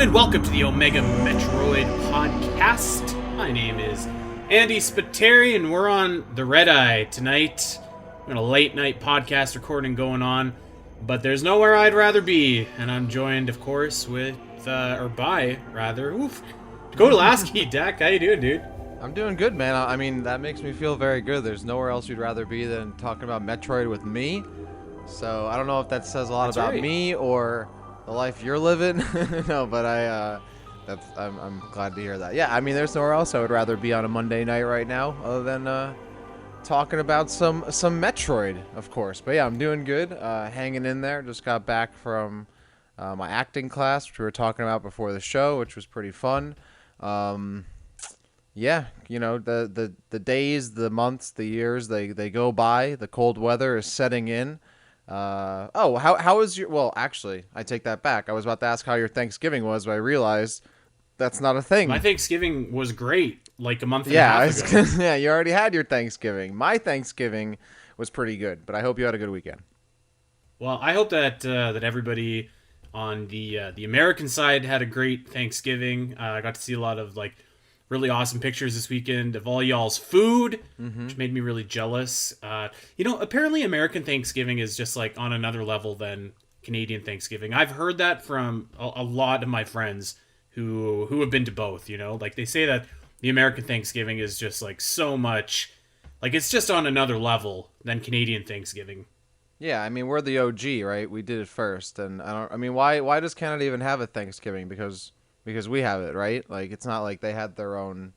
and welcome to the Omega Metroid podcast. My name is Andy Spiteri, and we're on the Red Eye tonight. We got a late night podcast recording going on, but there's nowhere I'd rather be, and I'm joined, of course, with, Dakota Lasky. Dak, how you doing, dude? I'm doing good, man. I mean, that makes me feel very good. There's nowhere else you'd rather be than talking about Metroid with me. So I don't know if that says a lot That's about right. me or the life you're living. No, but I'm glad to hear that. Yeah, I mean, there's nowhere else I would rather be on a Monday night right now other than talking about some Metroid, of course. But yeah, I'm doing good. Hanging in there. Just got back from my acting class, which we were talking about before the show, which was pretty fun. Yeah, you know, the days, the months, the years, they go by. The cold weather is setting in. How was your... Well, actually, I take that back. I was about to ask how your Thanksgiving was, but I realized that's not a thing. My Thanksgiving was great, like a month and a half ago. Yeah, you already had your Thanksgiving. My Thanksgiving was pretty good, but I hope you had a good weekend. Well, I hope that everybody on the American side had a great Thanksgiving. I got to see a lot of really awesome pictures this weekend of all y'all's food, which made me really jealous. Apparently American Thanksgiving is just on another level than Canadian Thanksgiving. I've heard that from a lot of my friends who have been to both. They say that the American Thanksgiving is just so much, it's just on another level than Canadian Thanksgiving. Yeah, I mean, we're the OG, right? We did it first, and why does Canada even have a Thanksgiving? Because we have it, right? It's not like they had their own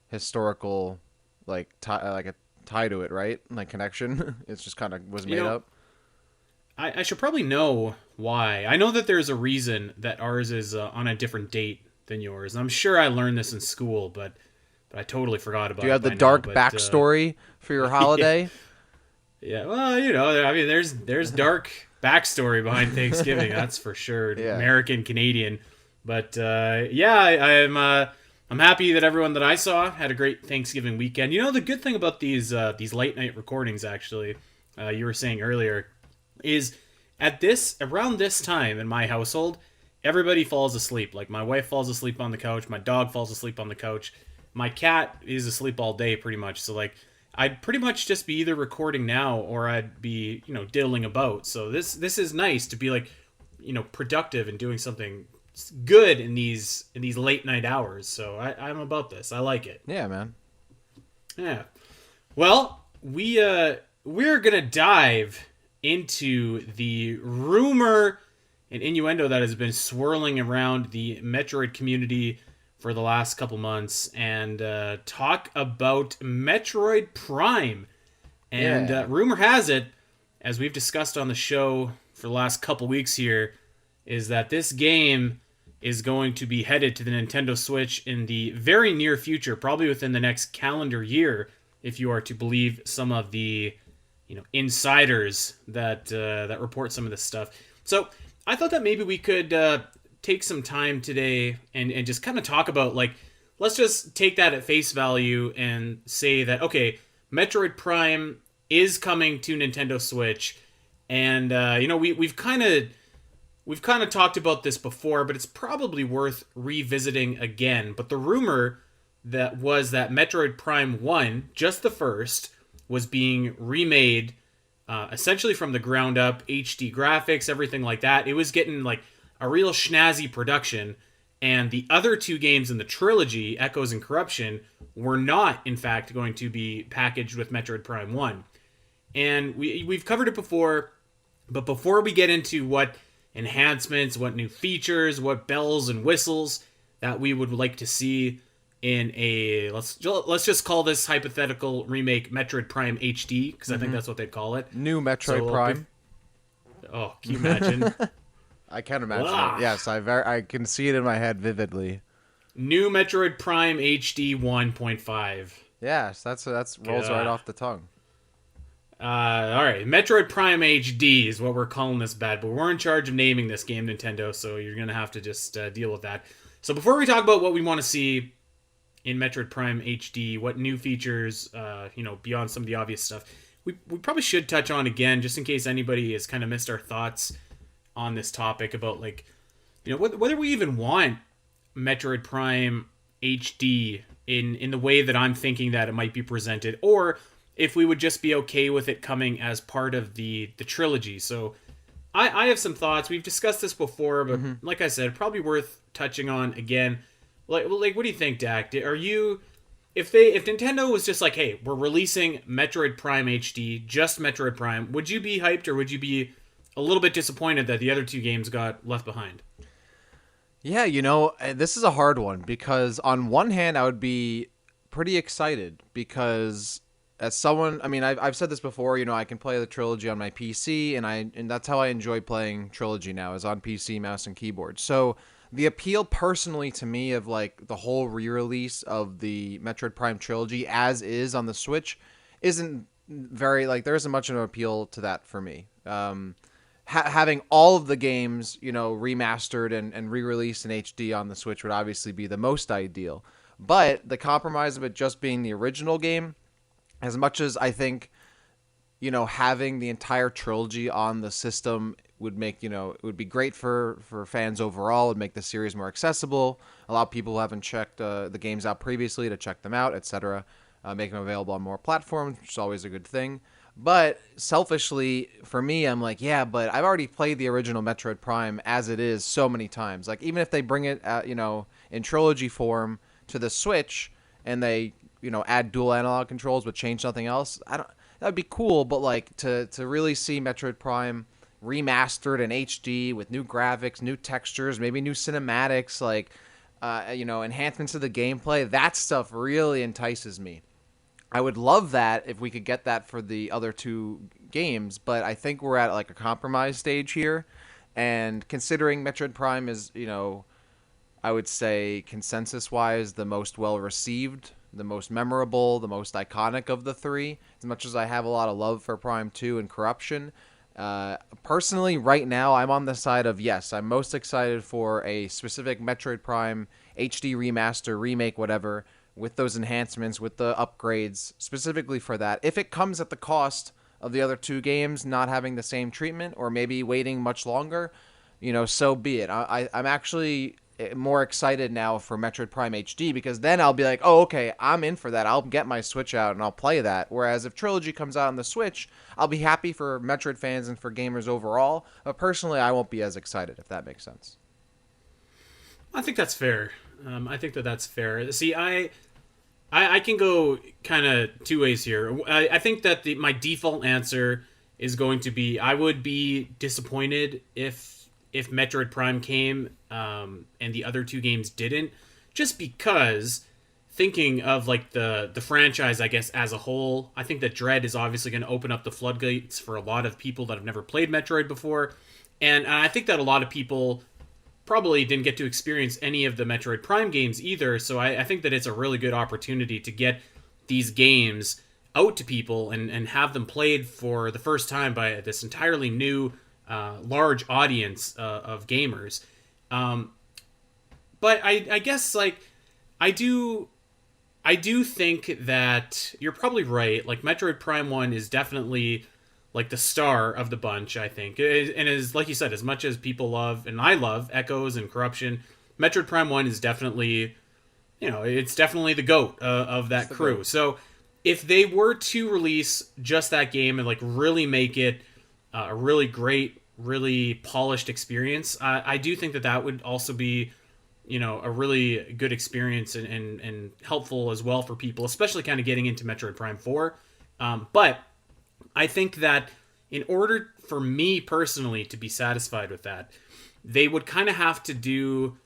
historical a tie to it, right? Connection. It's just kind of was made up. I should probably know why. I know that there's a reason that ours is on a different date than yours. I'm sure I learned this in school, but I totally forgot about it. Do you have the dark backstory for your holiday? Yeah, well, there's dark backstory behind Thanksgiving, that's for sure. Yeah. American, Canadian. But I'm happy that everyone that I saw had a great Thanksgiving weekend. The good thing about these late night recordings, actually, you were saying earlier, is around this time in my household, everybody falls asleep. My wife falls asleep on the couch, my dog falls asleep on the couch, my cat is asleep all day pretty much. So I'd pretty much just be either recording now or I'd be diddling about. So this is nice to be productive and doing something good in these late night hours. So I'm about this. I like it. Yeah, man. Yeah. Well, we're gonna dive into the rumor and innuendo that has been swirling around the Metroid community for the last couple months and talk about Metroid Prime. And rumor has it, as we've discussed on the show for the last couple weeks here, is that this game is going to be headed to the Nintendo Switch in the very near future, probably within the next calendar year, if you are to believe some of the insiders that report some of this stuff. So I thought that maybe we could take some time today and just kind of talk about, let's just take that at face value and say that, okay, Metroid Prime is coming to Nintendo Switch, and we've kind of talked about this before, but it's probably worth revisiting again. But the rumor that was that Metroid Prime 1, just the first, was being remade essentially from the ground up, HD graphics, everything like that. It was getting a real schnazzy production, and the other two games in the trilogy, Echoes and Corruption, were not, in fact, going to be packaged with Metroid Prime 1. And we've covered it before, but before we get into what enhancements, what new features, what bells and whistles that we would like to see in a, let's just call this hypothetical remake Metroid Prime HD, because I think that's what they'd call it. New Metroid Prime. Oh, can you imagine? I can imagine it. Yes, I can see it in my head vividly. New Metroid Prime HD 1.5. Yes, that's rolls right off the tongue. All right, Metroid Prime HD is what we're calling this bad, but we're in charge of naming this game, Nintendo, so you're going to have to just deal with that. So before we talk about what we want to see in Metroid Prime HD, what new features, beyond some of the obvious stuff, we probably should touch on again, just in case anybody has kind of missed our thoughts on this topic about whether we even want Metroid Prime HD in the way that I'm thinking that it might be presented, or if we would just be okay with it coming as part of the trilogy. So I have some thoughts. We've discussed this before, but Mm-hmm. like I said, probably worth touching on again. Like what do you think, Dak? Are you if Nintendo was just like, hey, we're releasing Metroid Prime HD, just Metroid Prime, would you be hyped or would you be a little bit disappointed that the other two games got left behind? Yeah, this is a hard one because on one hand, I would be pretty excited because as someone, I mean, I've said this before, I can play the trilogy on my PC and that's how I enjoy playing trilogy now is on PC, mouse and keyboard. So the appeal personally to me of like the whole re-release of the Metroid Prime trilogy as is on the Switch isn't very like there isn't much of an appeal to that for me. Having all of the games, remastered and re-released in HD on the Switch would obviously be the most ideal. But the compromise of it just being the original game, as much as I think, having the entire trilogy on the system would make, it would be great for fans overall. It would make the series more accessible, allow people who haven't checked the games out previously to check them out, etc. Make them available on more platforms, which is always a good thing. But selfishly, for me, I'm like, yeah, but I've already played the original Metroid Prime as it is so many times. Like, even if they bring it, in trilogy form to the Switch, and they, add dual analog controls but change nothing else, I don't. That'd be cool. But like to really see Metroid Prime remastered in HD with new graphics, new textures, maybe new cinematics, like, enhancements to the gameplay. That stuff really entices me. I would love that if we could get that for the other two games, but I think we're at like a compromise stage here. And considering Metroid Prime is, I would say consensus wise the most well received, the most memorable, the most iconic of the three, as much as I have a lot of love for Prime 2 and Corruption. Personally, right now, I'm on the side of yes, I'm most excited for a specific Metroid Prime HD remaster, remake, whatever, with those enhancements, with the upgrades, specifically for that. If it comes at the cost of the other two games not having the same treatment or maybe waiting much longer, so be it. I'm actually more excited now for Metroid Prime HD because then I'll be like, oh, okay, I'm in for that. I'll get my Switch out and I'll play that. Whereas if Trilogy comes out on the Switch, I'll be happy for Metroid fans and for gamers overall. But personally, I won't be as excited, if that makes sense. I think that's fair. I think that that's fair. See, I can go kind of two ways here. I think that my default answer is going to be I would be disappointed if Metroid Prime came and the other two games didn't, just because thinking of like the franchise, I guess as a whole, I think that Dread is obviously going to open up the floodgates for a lot of people that have never played Metroid before, and I think that a lot of people probably didn't get to experience any of the Metroid Prime games either. So I think that it's a really good opportunity to get these games out to people and have them played for the first time by this entirely new, large audience of gamers. But I guess like I do I do think that you're probably right. Like Metroid Prime 1 is definitely like the star of the bunch, I think. And is like you said, as much as people love and I love Echoes and Corruption, Metroid Prime 1 is definitely, it's definitely the goat of It's that the crew. goat. So if they were to release just that game and like really make it a really great, really polished experience, I do think that that would also be a really good experience and helpful as well for people, especially kind of getting into Metroid Prime 4. But I think that in order for me personally to be satisfied with that, they would kind of have to do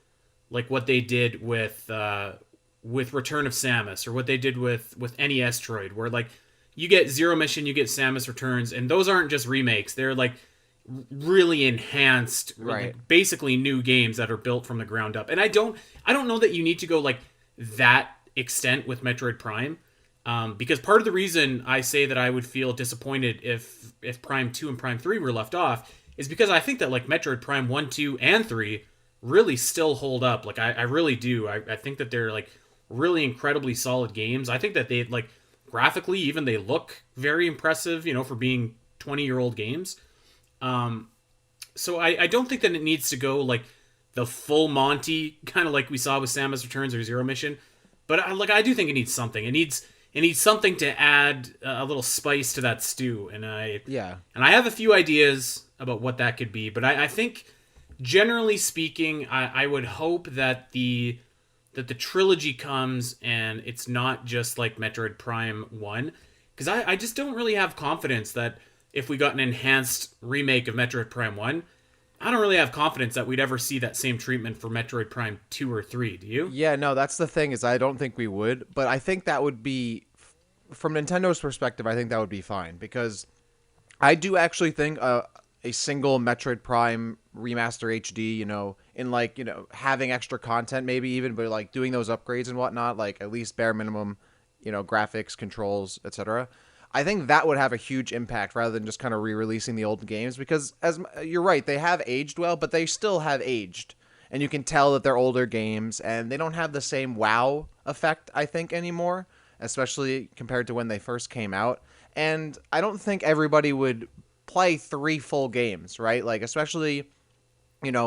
like what they did with Return of Samus, or what they did with NES Troid, where like you get Zero Mission, you get Samus Returns, and those aren't just remakes; they're like really enhanced, Right. like basically new games that are built from the ground up. And I don't know that you need to go like that extent with Metroid Prime, because part of the reason I say that I would feel disappointed if Prime 2 and Prime 3 were left off is because I think that like Metroid Prime 1, 2, and 3 really still hold up. Like I really do. I think that they're like really incredibly solid games. I think that they like graphically even they look very impressive, for being 20-year-old games. So I don't think that it needs to go like the full Monty, kind of like we saw with Samus Returns or Zero Mission. But I do think it needs something. It needs something to add a little spice to that stew, Yeah. and I have a few ideas about what that could be. But I think, generally speaking, I would hope that the trilogy comes and it's not just like Metroid Prime 1, because I just don't really have confidence that if we got an enhanced remake of Metroid Prime 1, I don't really have confidence that we'd ever see that same treatment for Metroid Prime 2 or 3. Do you? Yeah, no, that's the thing is I don't think we would, but I think that would be from Nintendo's perspective, I think that would be fine because I do actually think a single Metroid Prime remaster HD, in like, having extra content maybe even, but like doing those upgrades and whatnot, like at least bare minimum, graphics, controls, etc. I think that would have a huge impact rather than just kind of re-releasing the old games because as you're right, they have aged well, but they still have aged. And you can tell that they're older games and they don't have the same wow effect, I think, anymore, especially compared to when they first came out. And I don't think everybody would play 3 full games, right? Like, especially,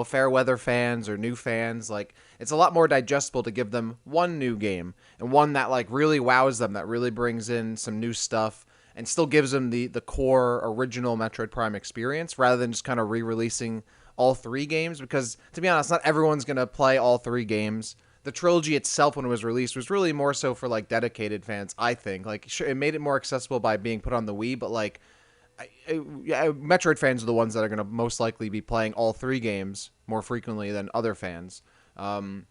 fair weather fans or new fans. Like, it's a lot more digestible to give them one new game and one that, like, really wows them, that really brings in some new stuff and still gives them the core original Metroid Prime experience rather than just kind of re-releasing all 3 games. Because, to be honest, not everyone's going to play all 3 games. The trilogy itself, when it was released, was really more so for, like, dedicated fans, I think. Like, sure, it made it more accessible by being put on the Wii, but, like, Metroid fans are the ones that are going to most likely be playing all 3 games more frequently than other fans. And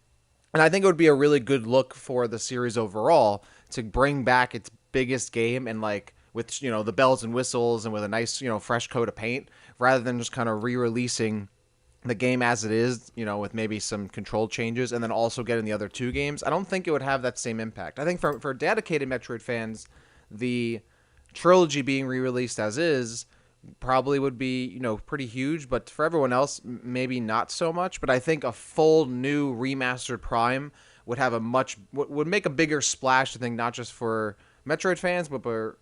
I think it would be a really good look for the series overall to bring back its biggest game and, like, with, the bells and whistles and with a nice, fresh coat of paint, rather than just kind of re-releasing the game as it is, with maybe some control changes and then also getting the other 2 games. I don't think it would have that same impact. I think for dedicated Metroid fans, the trilogy being re-released as is probably would be, pretty huge, but for everyone else, maybe not so much. But I think a full new remastered Prime would have would make a bigger splash, I think, not just for Metroid fans, but for,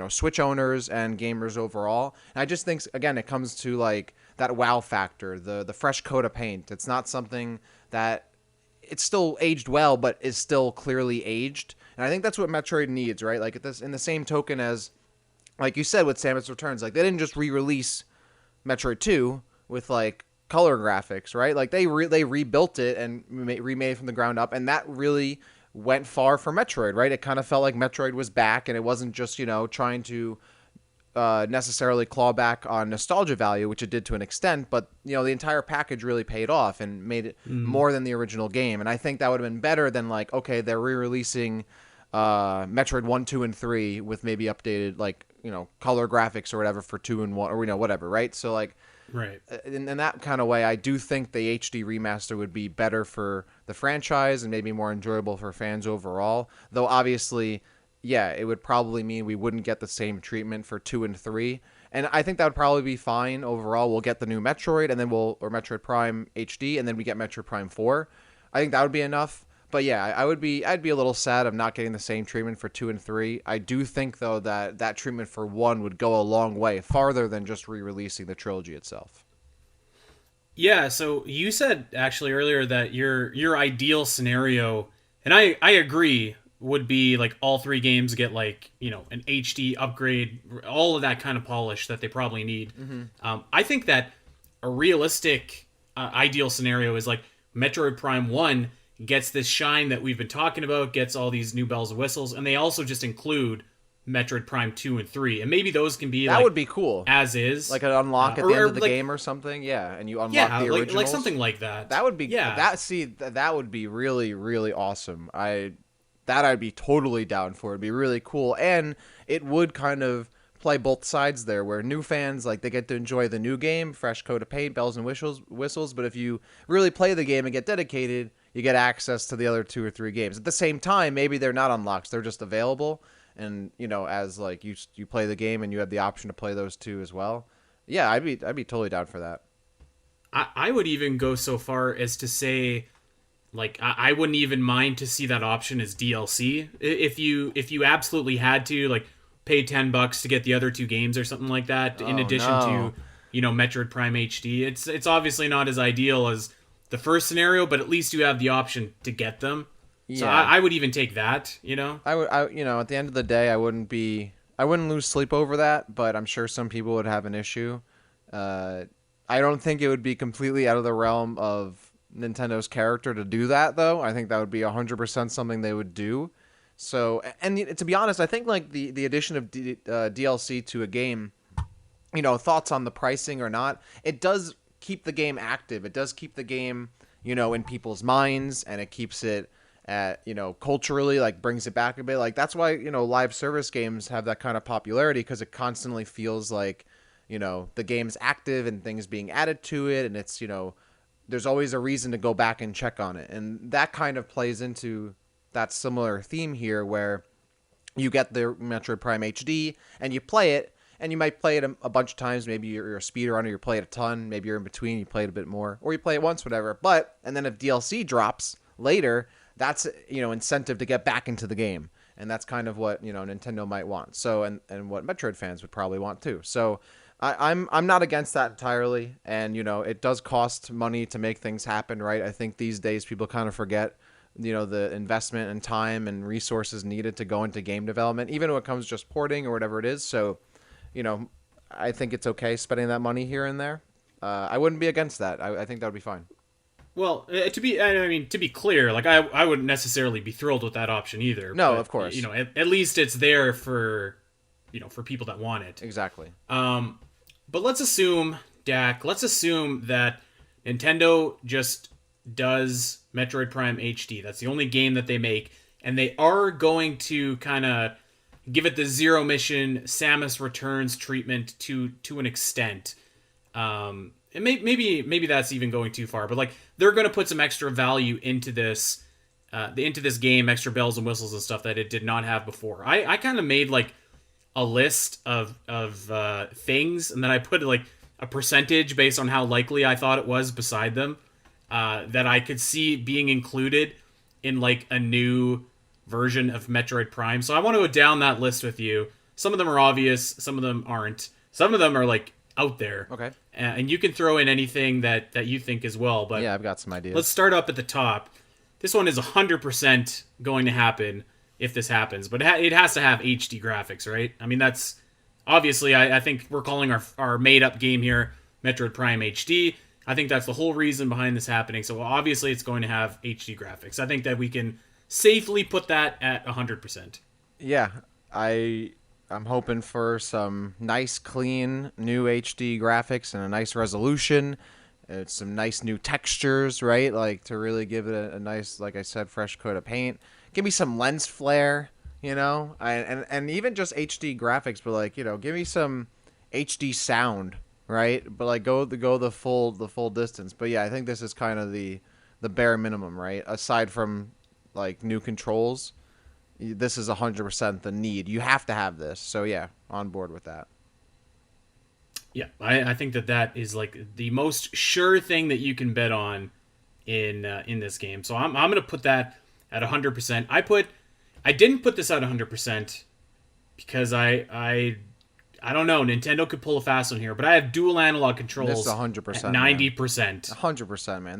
Switch owners and gamers overall. And I just think, again, it comes to, like, that wow factor, the fresh coat of paint. It's not something that it's still aged well, but is still clearly aged. And I think that's what Metroid needs, right? Like, in the same token as, like you said, with Samus Returns, like, they didn't just re-release Metroid 2 with, like, color graphics, right? Like, they rebuilt it and remade it from the ground up, and that really went far for Metroid, right? It kind of felt like Metroid was back, and it wasn't just, trying to necessarily claw back on nostalgia value, which it did to an extent, but, the entire package really paid off and made it more than the original game. And I think that would have been better than, like, okay, they're re-releasing Metroid 1, 2, and 3 with maybe updated, like, color graphics or whatever for 2 and 1, or, whatever, right? So, like, Right. in that kind of way, I do think the HD remaster would be better for the franchise and maybe more enjoyable for fans overall. Though, obviously, yeah, it would probably mean we wouldn't get the same treatment for 2 and 3. And I think that would probably be fine overall. We'll get the new Metroid, and then or Metroid Prime HD, and then we get Metroid Prime 4. I think that would be enough. But yeah, I'd be a little sad of not getting the same treatment for 2 and 3. I do think, though, that treatment for 1 would go a long way, farther than just re-releasing the trilogy itself. Yeah, so you said actually earlier that your ideal scenario, and I agree, would be like all 3 games get, like, an HD upgrade, all of that kind of polish that they probably need. I think that a realistic ideal scenario is like Metroid Prime 1 gets this shine that we've been talking about, gets all these new bells and whistles, and they also just include Metroid Prime 2 and 3. And maybe those can be, that like, would be cool. as is. Like an unlock at the end of the like, game or something, yeah, and you unlock the originals. like something like that. That would be yeah. that would be really, really awesome. I'd be totally down for. It'd be really cool, and it would kind of play both sides there, where new fans, like, they get to enjoy the new game, fresh coat of paint, bells and whistles. But if you really play the game and get dedicated, you get access to the other 2 or 3 games. At the same time, maybe they're not unlocks; they're just available. And, as, like, you play the game and you have the option to play those 2 as well. Yeah, I'd be totally down for that. I would even go so far as to say, like, I wouldn't even mind to see that option as DLC. If you absolutely had to, like, pay $10 to get the other 2 games or something like that, in addition to, Metroid Prime HD. It's obviously not as ideal as the first scenario, but at least you have the option to get them. So Yeah. I would even take that, you know? At the end of the day, I wouldn't lose sleep over that, but I'm sure some people would have an issue. Uh, I don't think it would be completely out of the realm of Nintendo's character to do that, though. I think that would be 100% something they would do. So, and to be honest, I think like the addition of DLC to a game, thoughts on the pricing or not, it does keep the game active. It does keep the game, in people's minds, and it keeps it at, culturally, like brings it back a bit. Like that's why, live service games have that kind of popularity, because it constantly feels like, the game's active and things being added to it. And it's, there's always a reason to go back and check on it. And that kind of plays into that similar theme here, where you get the Metroid Prime HD and you play it, and you might play it a bunch of times. Maybe you're a speedrunner, you play it a ton. Maybe you're in between, you play it a bit more, or you play it once, whatever. And then if DLC drops later, that's, incentive to get back into the game. And that's kind of what, Nintendo might want. So, and what Metroid fans would probably want too. So I'm not against that entirely. And, it does cost money to make things happen, right? I think these days people kind of forget, the investment and time and resources needed to go into game development, even when it comes just porting or whatever it is. So, I think it's okay spending that money here and there. I wouldn't be against that. I think that would be fine. Well, to be clear, like I wouldn't necessarily be thrilled with that option either. No, but, of course. At least it's there for, for people that want it. Exactly. But let's assume, Dak, that Nintendo just does Metroid Prime HD. That's the only game that they make, and they are going to kind of give it the zero mission Samus Returns treatment to an extent. And maybe that's even going too far, but like they're going to put some extra value into this game, extra bells and whistles and stuff that it did not have before. I kind of made like a list of things, and then I put like a percentage based on how likely I thought it was beside them that I could see being included in like a new version of Metroid Prime. So I want to go down that list with you. Some of them are obvious, some of them aren't. Some of them are like out there. Okay. And you can throw in anything that you think as well. But yeah, I've got some ideas. Let's start up at the top. This one is 100% going to happen if this happens, but it has to have HD graphics, right? I mean, that's obviously, I think we're calling our made-up game here Metroid Prime HD. I think that's the whole reason behind this happening. So obviously, it's going to have HD graphics. I think that we can safely put that at 100%. Yeah, I'm hoping for some nice, clean, new HD graphics and a nice resolution. Some nice new textures, right? Like to really give it a nice, like I said, fresh coat of paint. Give me some lens flare, and even just HD graphics, but like, give me some HD sound, right? But like go the full distance. But yeah, I think this is kind of the bare minimum, right? Aside from like new controls, this is 100% the need. You have to have this. So yeah, on board with that. Yeah, I think that is like the most sure thing that you can bet on in this game. So I'm gonna put that at 100%. I didn't put this at 100% because I don't know. Nintendo could pull a fast one here, but I have dual analog controls. This is 100%. At 90%. 100%, man.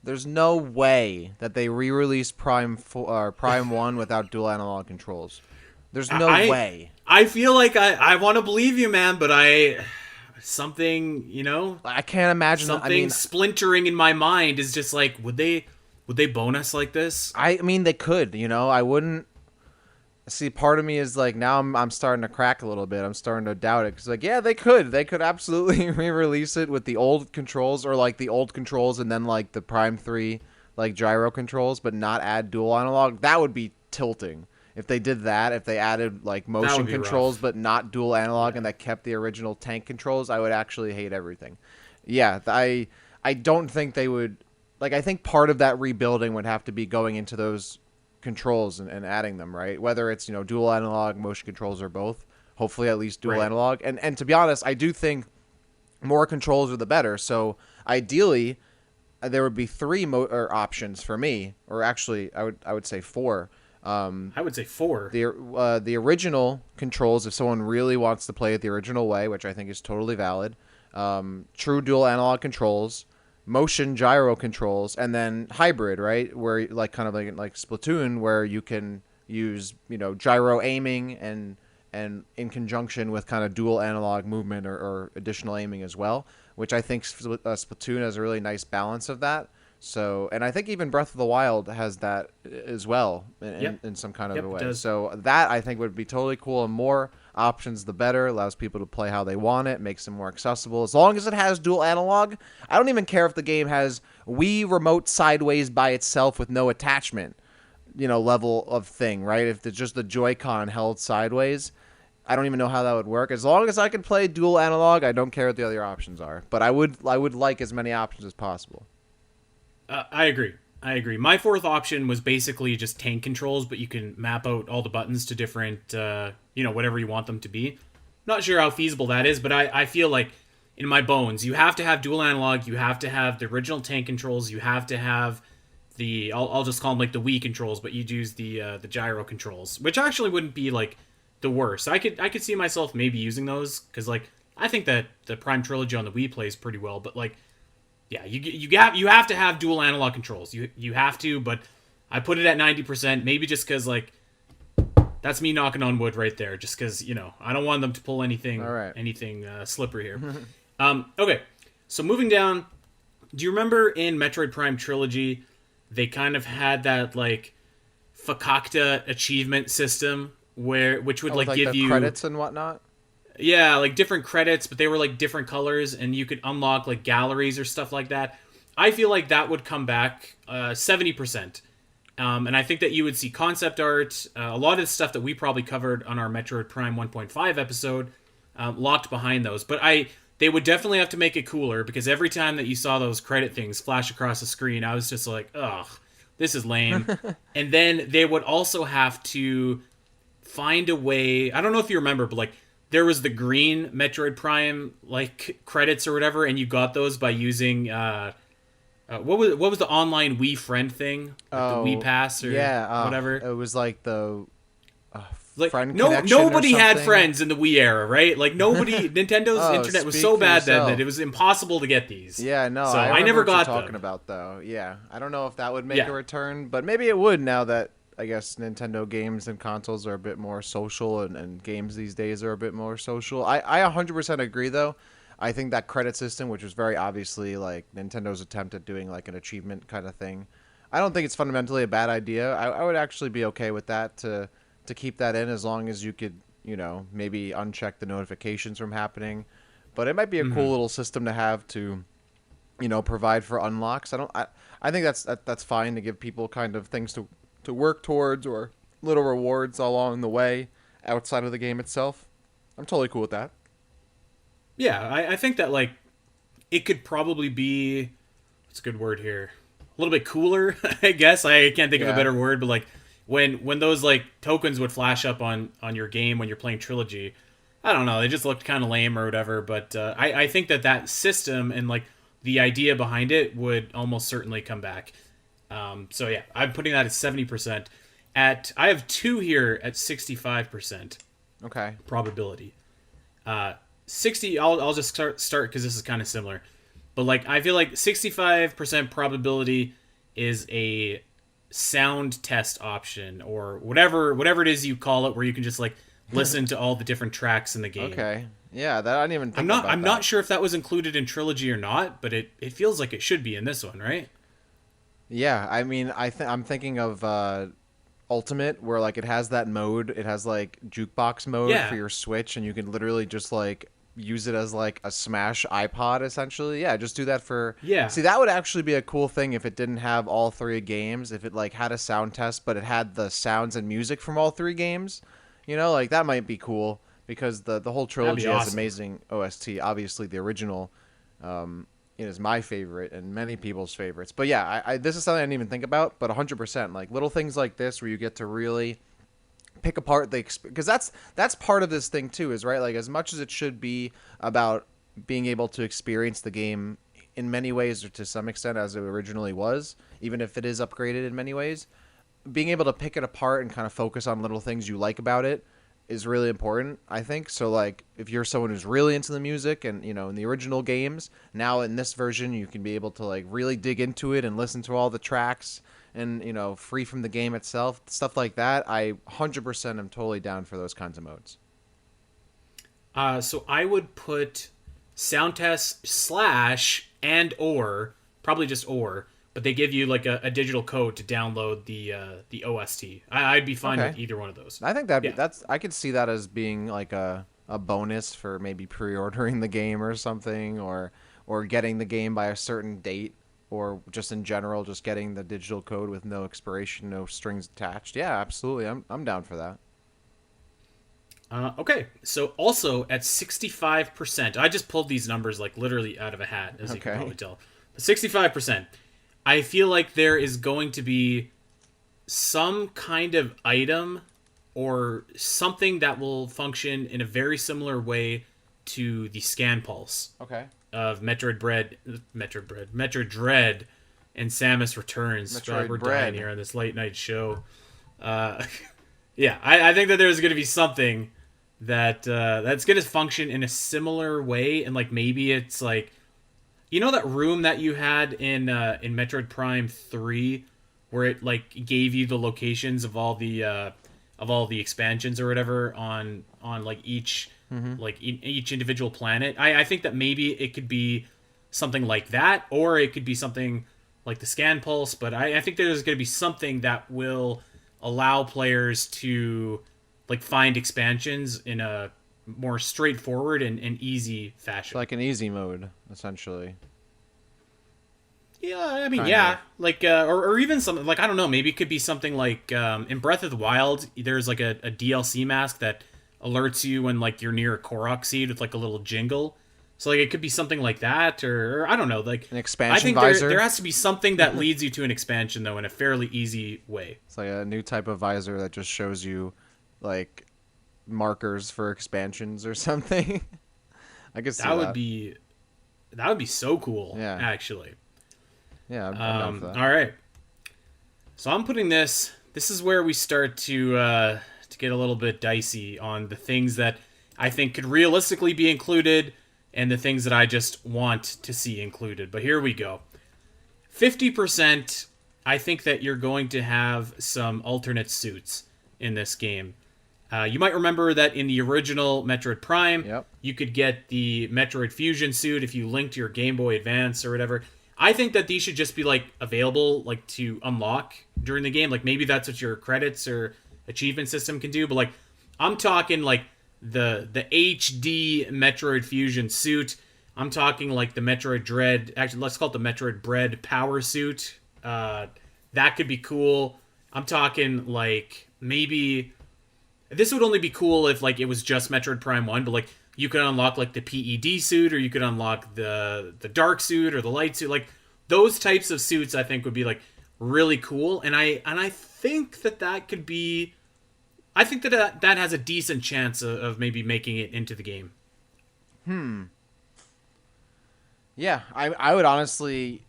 There's no way that they re-release Prime 1 without dual analog controls. There's no way. I feel like I want to believe you, man, but something, I can't imagine something splintering in my mind is just like, would they bone us like this? I mean, they could, I wouldn't. See, part of me is like, now I'm starting to crack a little bit. I'm starting to doubt it because, like, yeah, they could absolutely re-release it with the old controls, or like the old controls and then like the Prime 3 like gyro controls, but not add dual analog. That would be tilting if they did that. If they added like motion controls but not dual analog, and that kept the original tank controls, I would actually hate everything. Yeah, I don't think they would. Like, I think part of that rebuilding would have to be going into those controls and adding them, right? Whether it's, dual analog, motion controls, or both. Hopefully at least dual analog. And to be honest, I do think more controls are the better. So ideally, there would be three options for me, or actually, I would say four. I would say four. The original controls, if someone really wants to play it the original way, which I think is totally valid. True dual analog controls. motion gyro controls, and then hybrid, right, where like kind of like Splatoon, where you can use gyro aiming and in conjunction with kind of dual analog movement or additional aiming as well, which I think Splatoon has a really nice balance of that. So, and I think even Breath of the Wild has that as well in some kind of a way. So that I think would be totally cool, and more options the better. Allows people to play how they want it, makes it more accessible. As long as it has dual analog, I don't even care if the game has Wii remote sideways by itself with no attachment, level of thing, right? If it's just the Joy-Con held sideways, I don't even know how that would work. As long as I can play dual analog, I don't care what the other options are. But I would like as many options as possible. I agree. I agree. My fourth option was basically just tank controls, but you can map out all the buttons to different, whatever you want them to be. Not sure how feasible that is, but I feel like in my bones, you have to have dual analog, you have to have the original tank controls, you have to have the, I'll just call them like the Wii controls, but you'd use the gyro controls, which actually wouldn't be like the worst. I could see myself maybe using those, because like I think that the Prime Trilogy on the Wii plays pretty well, but like, yeah, you have to have dual analog controls. You have to, but I put it at 90%, maybe just because like that's me knocking on wood right there, just because I don't want them to pull anything slippery here. Okay, so moving down, do you remember in Metroid Prime Trilogy they kind of had that like Fakakta achievement system which would like give you credits and whatnot? Yeah, like different credits, but they were like different colors, and you could unlock like galleries or stuff like that. I feel like that would come back 70%. And I think that you would see concept art, a lot of the stuff that we probably covered on our Metroid Prime 1.5 episode, locked behind those. But they would definitely have to make it cooler, because every time that you saw those credit things flash across the screen, I was just like, ugh, this is lame. And then they would also have to find a way, I don't know if you remember, but like, there was the green Metroid Prime like credits or whatever, and you got those by using what was the online Wii friend thing? Like the Wii Pass or whatever. It was like the like friend nobody had friends in the Wii era, right? Like nobody Nintendo's internet was so bad then that it was impossible to get these. Yeah, no, so I never got talking them. about though. Yeah, I don't know if that would make a return, but maybe it would now that I guess Nintendo games and consoles are a bit more social, and games these days are a bit more social. I 100% agree, though. I think that credit system, which was very obviously like Nintendo's attempt at doing like an achievement kind of thing, I don't think it's fundamentally a bad idea. I would actually be okay with that to keep that in, as long as you could, maybe uncheck the notifications from happening. But it might be a cool little system to have to, provide for unlocks. I think that's fine to give people kind of things to work towards, or little rewards along the way outside of the game itself. I'm totally cool with that. Yeah, I think that like it could probably be, what's a good word here? A little bit cooler, I guess. I can't think of a better word, but like when those like tokens would flash up on your game when you're playing Trilogy, I don't know, they just looked kind of lame or whatever, but I think that system and like the idea behind it would almost certainly come back. So yeah, I'm putting that at 70%. I have two here at 65%. Okay. Probability. 60. I'll just start because this is kind of similar, but like I feel like 65% probability is a sound test option, or whatever it is you call it, where you can just like listen to all the different tracks in the game. Okay. Yeah, that I didn't even think about that. I'm not sure if that was included in Trilogy or not, but it feels like it should be in this one, right? Yeah, I mean, I'm thinking of Ultimate, where like it has that mode. It has like jukebox mode for your Switch, and you can literally just like use it as like a Smash iPod essentially. Yeah, just do that for. Yeah. See, that would actually be a cool thing if it didn't have all three games. If it like had a sound test, but it had the sounds and music from all three games. Like that might be cool, because the whole trilogy has amazing OST. Obviously, the original. Is my favorite and many people's favorites. But yeah, I this is something I didn't even think about, but 100%. Like little things like this where you get to really pick apart because that's part of this thing too, is right? Like as much as it should be about being able to experience the game in many ways, or to some extent as it originally was, even if it is upgraded in many ways, being able to pick it apart and kind of focus on little things you like about it is really important, I think. So like if you're someone who's really into the music and in the original games, now in this version you can be able to like really dig into it and listen to all the tracks and free from the game itself, stuff like that. I 100% am totally down for those kinds of modes. So I would put sound test slash and or probably just or, but they give you like a digital code to download the OST. I'd be fine Okay. with either one of those. I think Yeah. that's I could see that as being like a bonus for maybe pre-ordering the game or something, or getting the game by a certain date, or just in general just getting the digital code with no expiration, no strings attached. Yeah, absolutely. I'm down for that. Okay, so also at 65%, I just pulled these numbers like literally out of a hat, as you can Okay. probably tell. But 65%, I feel like there is going to be some kind of item or something that will function in a very similar way to the scan pulse Okay. of Metroid Dread, and Samus Returns. Metroid We're dying Bread. here on this late night show. Uh, yeah, I think that there's going to be something that's going to function in a similar way, and like maybe it's like that room that you had in Metroid Prime 3 where it like gave you the locations of all the expansions or whatever on like each each individual planet. I think that maybe it could be something like that, or it could be something like the scan pulse, but I think there's going to be something that will allow players to like find expansions in a more straightforward and easy It's fashion. like an easy mode essentially. Yeah, I mean, Kind yeah, of. like or even something like I don't know, maybe it could be something like in Breath of the Wild. There's like a DLC mask that alerts you when like you're near a Korok seed with like a little jingle. So like it could be something like that, or I don't know. Like An I expansion think visor. there has to be something that leads you to an expansion though in a fairly easy way. It's like a new type of visor that just shows you like markers for expansions or something. I could see That would that. be that would be so cool, Yeah. actually. Yeah, I'm down for that. All right. So I'm putting this. This is where we start to get a little bit dicey on the things that I think could realistically be included, and the things that I just want to see included. But here we go. 50%. I think that you're going to have some alternate suits in this game. You might remember that in the original Metroid Prime, Yep. you could get the Metroid Fusion suit if you linked your Game Boy Advance or whatever. I think that these should just be like available like to unlock during the game. Like maybe that's what your credits or achievement system can do, but like I'm talking like the HD Metroid Fusion suit. I'm talking like the Metroid Dread. Actually, let's call it the Metroid Bread Power suit. That could be cool. I'm talking like maybe this would only be cool if like it was just Metroid Prime 1, but like you could unlock like the PED suit, or you could unlock the dark suit or the light suit. Like those types of suits I think would be like really cool, and I think that could be I think that has a decent chance of maybe making it into the game. Yeah, I would honestly,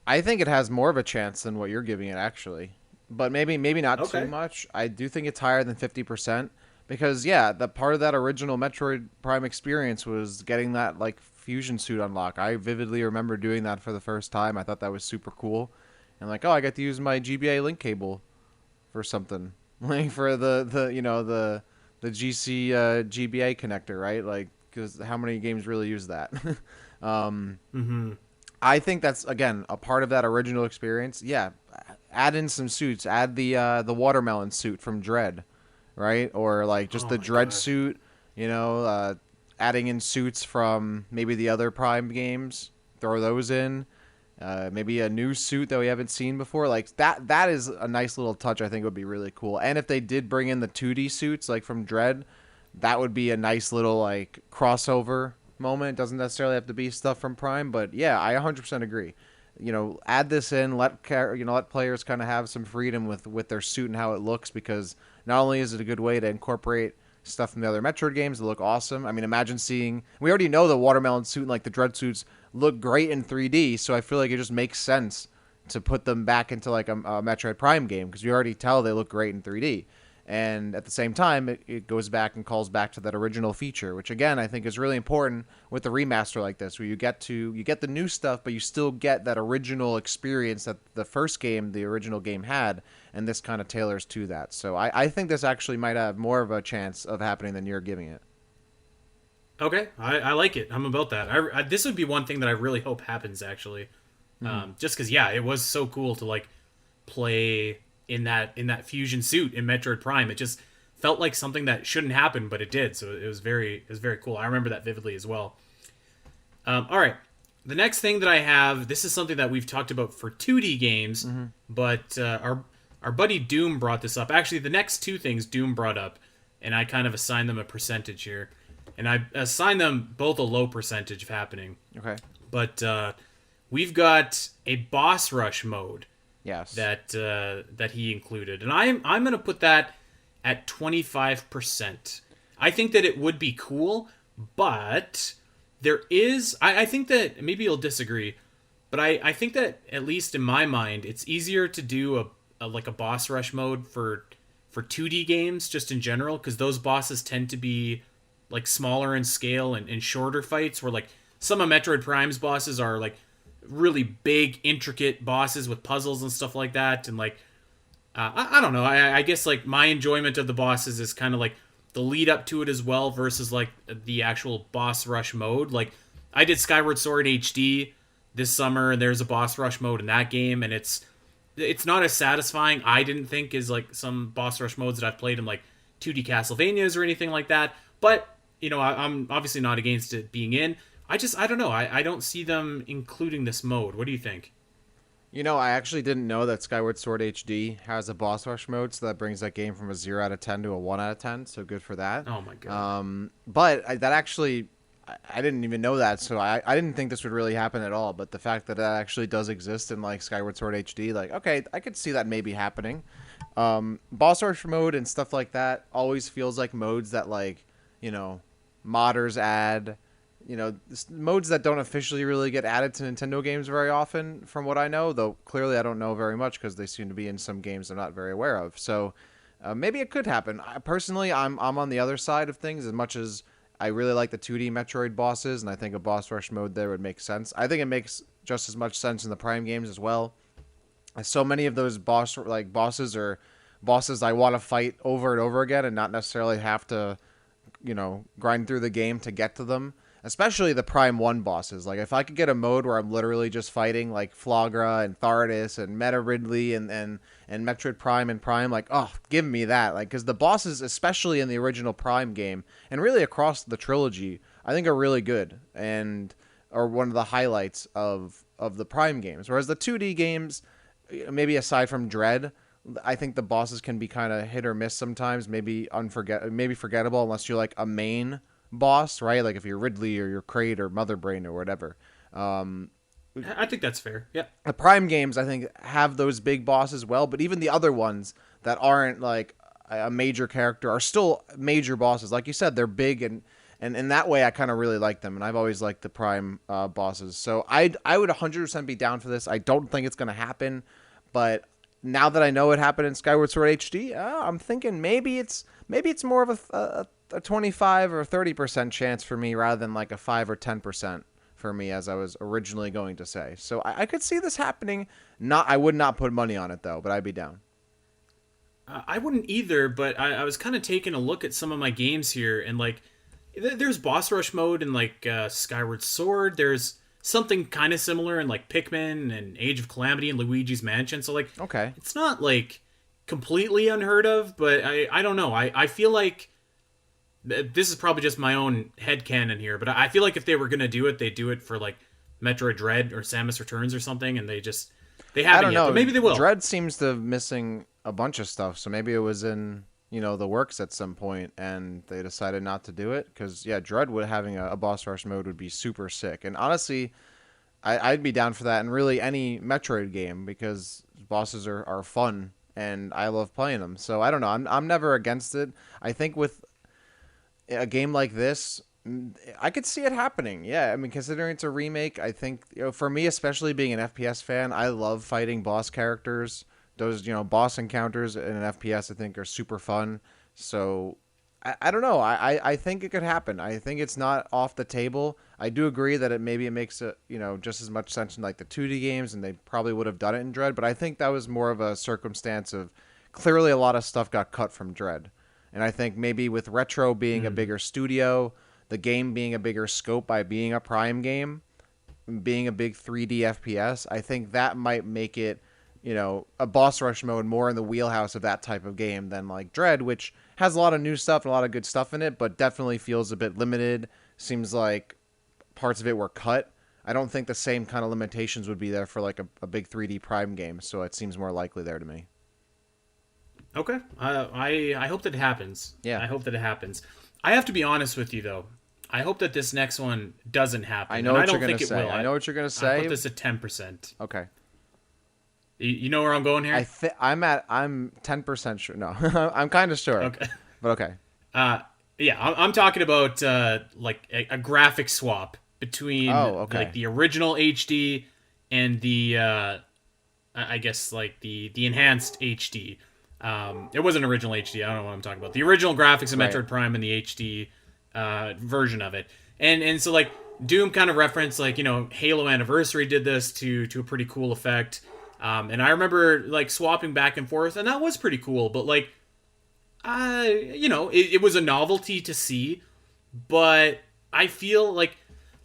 I think it has more of a chance than what you're giving it actually, but maybe not too Okay. much. I do think it's higher than 50% because yeah, the part of that original Metroid Prime experience was getting that like fusion suit unlock. I vividly remember doing that for the first time. I thought that was super cool, and like, oh, I get to use my GBA link cable for something like for the GC GBA connector, right? Like, because how many games really use that? um, Mm-hmm. I think that's again a part of that original experience. Yeah, add in some suits. Add the watermelon suit from Dread, right? Or like just Oh the my Dread god. suit. Adding in suits from maybe the other Prime games. Throw those in. Maybe a new suit that we haven't seen before. Like that is a nice little touch. I think would be really cool. And if they did bring in the 2D suits like from Dread, that would be a nice little like crossover moment. It doesn't necessarily have to be stuff from Prime, but yeah, I 100% agree. Add this in, let players kind of have some freedom with their suit and how it looks, because not only is it a good way to incorporate stuff from the other Metroid games that look awesome. I mean, imagine seeing. We already know the watermelon suit and like the Dread suits look great in 3D, so I feel like it just makes sense to put them back into like a Metroid Prime game because you already tell they look great in 3D. And at the same time, it goes back and calls back to that original feature, which again I think is really important with the remaster like this, where you get the new stuff, but you still get that original experience that the original game had, and this kind of tailors to that. So I think this actually might have more of a chance of happening than you're giving it. Okay, I like it. I'm about that. This would be one thing that I really hope happens actually, just because yeah, it was so cool to like play in that fusion suit in Metroid Prime. It just felt like something that shouldn't happen, but it did. So it was very cool. I remember that vividly as well. All right, the next thing that I have, this is something that we've talked about for 2D games, but our buddy Doom brought this up. Actually, the next two things Doom brought up, and I kind of assigned them a percentage here, and I assigned them both a low percentage of happening. Okay. But we've got a boss rush mode Yes. that he included, and I'm gonna put that at 25%. I think that it would be cool, but there is I think that maybe you'll disagree, but I think that at least in my mind, it's easier to do a like a boss rush mode for 2D games just in general, because those bosses tend to be like smaller in scale and shorter fights, where like some of Metroid Prime's bosses are like really big, intricate bosses with puzzles and stuff like that. And like, I don't know. I guess like my enjoyment of the bosses is kind of like the lead up to it as well, versus like the actual boss rush mode. Like I did Skyward Sword HD this summer, and there's a boss rush mode in that game, and it's not as satisfying, I didn't think, as like some boss rush modes that I've played in like 2D Castlevanias or anything like that. But I'm obviously not against it being in. I don't know. I don't see them including this mode. What do you think? I actually didn't know that Skyward Sword HD has a boss rush mode, so that brings that game from a 0 out of 10 to a 1 out of 10, so good for that. Oh my god. That actually, I didn't even know that, so I didn't think this would really happen at all, but the fact that that actually does exist in, like, Skyward Sword HD, like, okay, I could see that maybe happening. Boss rush mode and stuff like that always feels like modes that, like, modders add, modes that don't officially really get added to Nintendo games very often, from what I know, though clearly I don't know very much because they seem to be in some games I'm not very aware of. So maybe it could happen. Personally, I'm on the other side of things. As much as I really like the 2D Metroid bosses, and I think a boss rush mode there would make sense. I think it makes just as much sense in the Prime games as well. So many of those bosses are bosses I want to fight over and over again and not necessarily have to, grind through the game to get to them. Especially the Prime 1 bosses. Like, if I could get a mode where I'm literally just fighting, like, Flagra and Thardis and Meta Ridley and Metroid Prime and Prime, like, oh, give me that. Like, because the bosses, especially in the original Prime game, and really across the trilogy, I think are really good and are one of the highlights of the Prime games. Whereas the 2D games, maybe aside from Dread, I think the bosses can be kind of hit or miss sometimes, maybe forgettable unless you're, like, a main boss, right? Like if you're Ridley or you're Kraid or Mother Brain or whatever. I think that's fair. Yeah. The Prime games, I think, have those big bosses well, but even the other ones that aren't like a major character are still major bosses. Like you said, they're big, and in that way, I kind of really like them, and I've always liked the Prime bosses. So I would 100% be down for this. I don't think it's going to happen, but now that I know it happened in Skyward Sword HD, I'm thinking maybe it's more of a 25 or 30% chance for me rather than like a 5 or 10% for me, as I was originally going to say. So I could see this happening. I would not put money on it though, but I'd be down. I wouldn't either, but I was kind of taking a look at some of my games here, and like there's boss rush mode in like Skyward Sword. There's something kind of similar in like Pikmin and Age of Calamity and Luigi's Mansion. So like, okay, it's not like completely unheard of, but I don't know. I feel like this is probably just my own headcanon here, but I feel like if they were gonna do it, they'd do it for like Metroid Dread or Samus Returns or something, and they haven't I don't yet, know. but maybe they will. Dread seems to missing a bunch of stuff, so maybe it was in the works at some point, and they decided not to do it. Because yeah, Dread having a boss rush mode would be super sick, and honestly, I'd be down for that in really any Metroid game because bosses are fun and I love playing them. So I don't know. I'm never against it. I think with a game like this, I could see it happening. Yeah, I mean, considering it's a remake, I think for me, especially being an FPS fan, I love fighting boss characters those boss encounters in an FPS I think are super fun. So I don't know. I think it could happen. I think it's not off the table. I do agree that it makes it just as much sense in like the 2D games, and they probably would have done it in Dread. But I think that was more of a circumstance of clearly a lot of stuff got cut from Dread, and I think maybe with Retro being a bigger studio, the game being a bigger scope by being a Prime game, being a big 3D FPS, I think that might make it, a boss rush mode more in the wheelhouse of that type of game than like Dread, which has a lot of new stuff and a lot of good stuff in it, but definitely feels a bit limited. Seems like parts of it were cut. I don't think the same kind of limitations would be there for like a big 3D Prime game, so it seems more likely there to me. Okay. I hope that it happens. Yeah. I hope that it happens. I have to be honest with you though. I hope that this next one doesn't happen. I know and what I you're don't gonna think it say. will. I know what you're gonna I say. put this at 10%. Okay. You know where I'm going here? I'm 10% sure. No, I'm kind of sure. Okay. But okay. Yeah, I'm talking about like a graphic swap between like the original HD and the I guess like the enhanced HD. It wasn't original HD. I don't know what I'm talking about. The original graphics of Metroid Prime and the HD version of it. And so like Doom kind of referenced like Halo Anniversary did this to a pretty cool effect. And I remember like swapping back and forth, and that was pretty cool. But like, it was a novelty to see. But I feel like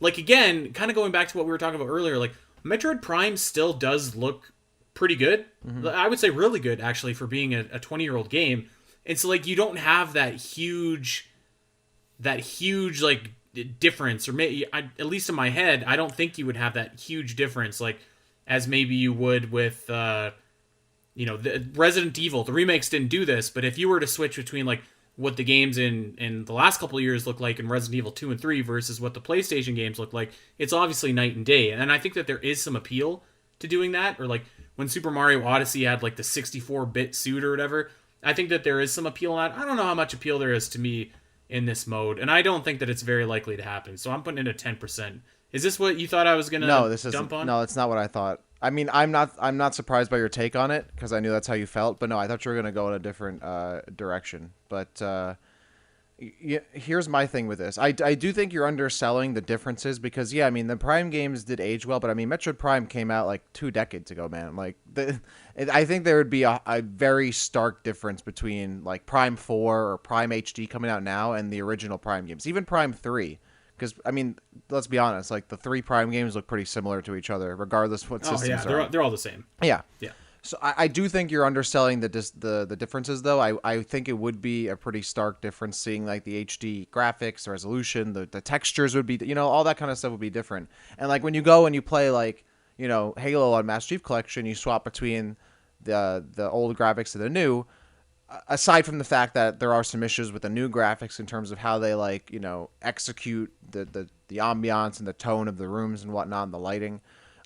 again, kind of going back to what we were talking about earlier, like Metroid Prime still does look pretty good. Mm-hmm. I would say really good actually for being a 20-year-old game. And so like you don't have that huge like difference, or maybe at least in my head, I don't think you would have that huge difference like as maybe you would with the Resident Evil. The remakes didn't do this, but if you were to switch between like what the games in the last couple of years look like in Resident Evil 2 and 3 versus what the PlayStation games look like, it's obviously night and day. And I think that there is some appeal to doing that, or like when Super Mario Odyssey had like the 64-bit suit or whatever, I think that there is some appeal in that. I don't know how much appeal there is to me in this mode, and I don't think that it's very likely to happen. So I'm putting it at 10%. Is this what you thought I was gonna dump on? No, it's not what I thought. I mean, I'm not surprised by your take on it because I knew that's how you felt. But no, I thought you were gonna go in a different direction. But here's my thing with this. I do think you're underselling the differences because I mean the Prime games did age well, but I mean Metroid Prime came out like 2 decades ago, man. Like I think there would be a very stark difference between like Prime 4 or Prime HD coming out now and the original Prime games, even Prime 3. Because, I mean, let's be honest, like the 3 Prime games look pretty similar to each other, regardless of what systems they're all the same. Yeah. Yeah. So I do think you're underselling the differences, though. I think it would be a pretty stark difference seeing like the HD graphics, the resolution, the textures would be, all that kind of stuff would be different. And like when you go and you play like, Halo on Master Chief Collection, you swap between the old graphics to the new. Aside from the fact that there are some issues with the new graphics in terms of how they like execute the ambiance and the tone of the rooms and whatnot and the lighting,